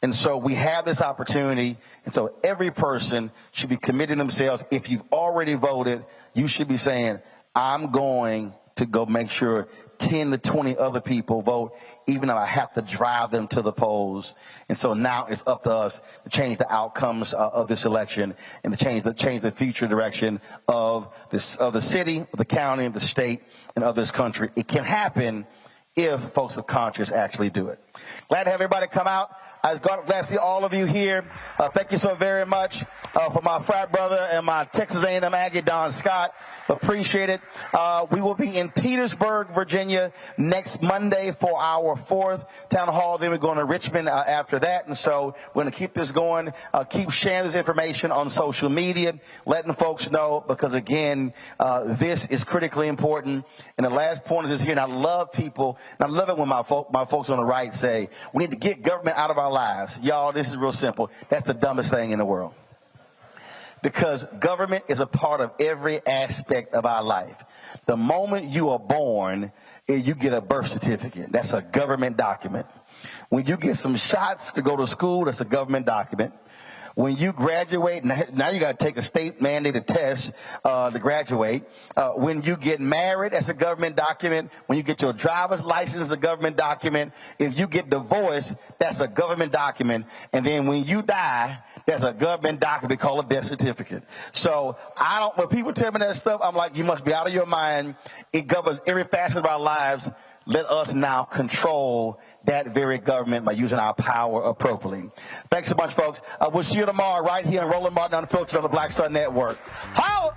[SPEAKER 1] And so we have this opportunity, and so every person should be committing themselves. If you've already voted, you should be saying, I'm going to go make sure 10 to 20 other people vote, even if I have to drive them to the polls. And so now it's up to us to change the outcomes of this election and to change the future direction of the city, of the county, of the state, and of this country. It can happen if folks of conscience actually do it. Glad to have everybody come out. I'm glad to see all of you here. Thank you so very much for my frat brother and my Texas A&M Aggie, Don Scott. Appreciate it. We will be in Petersburg, Virginia next Monday for our 4th town hall. Then we're going to Richmond after that. And so we're going to keep this going. Keep sharing this information on social media, letting folks know, because again, this is critically important. And the last point is here, and I love people, and I love it when my folks on the right say, we need to get government out of our lives. Y'all, this is real simple. That's the dumbest thing in the world. Because government is a part of every aspect of our life. The moment you are born, you get a birth certificate. That's a government document. When you get some shots to go to school, that's a government document. When you graduate, now you got to take a state mandated test to graduate. When you get married, that's a government document. When you get your driver's license, a government document. If you get divorced, that's a government document. And then when you die, there's a government document called a death certificate. So when people tell me that stuff, I'm like, you must be out of your mind. It governs every facet of our lives. Let us now control that very government by using our power appropriately. Thanks so much, folks. We'll see you tomorrow right here on Roland Martin Unfiltered on the Black Star Network. Holla!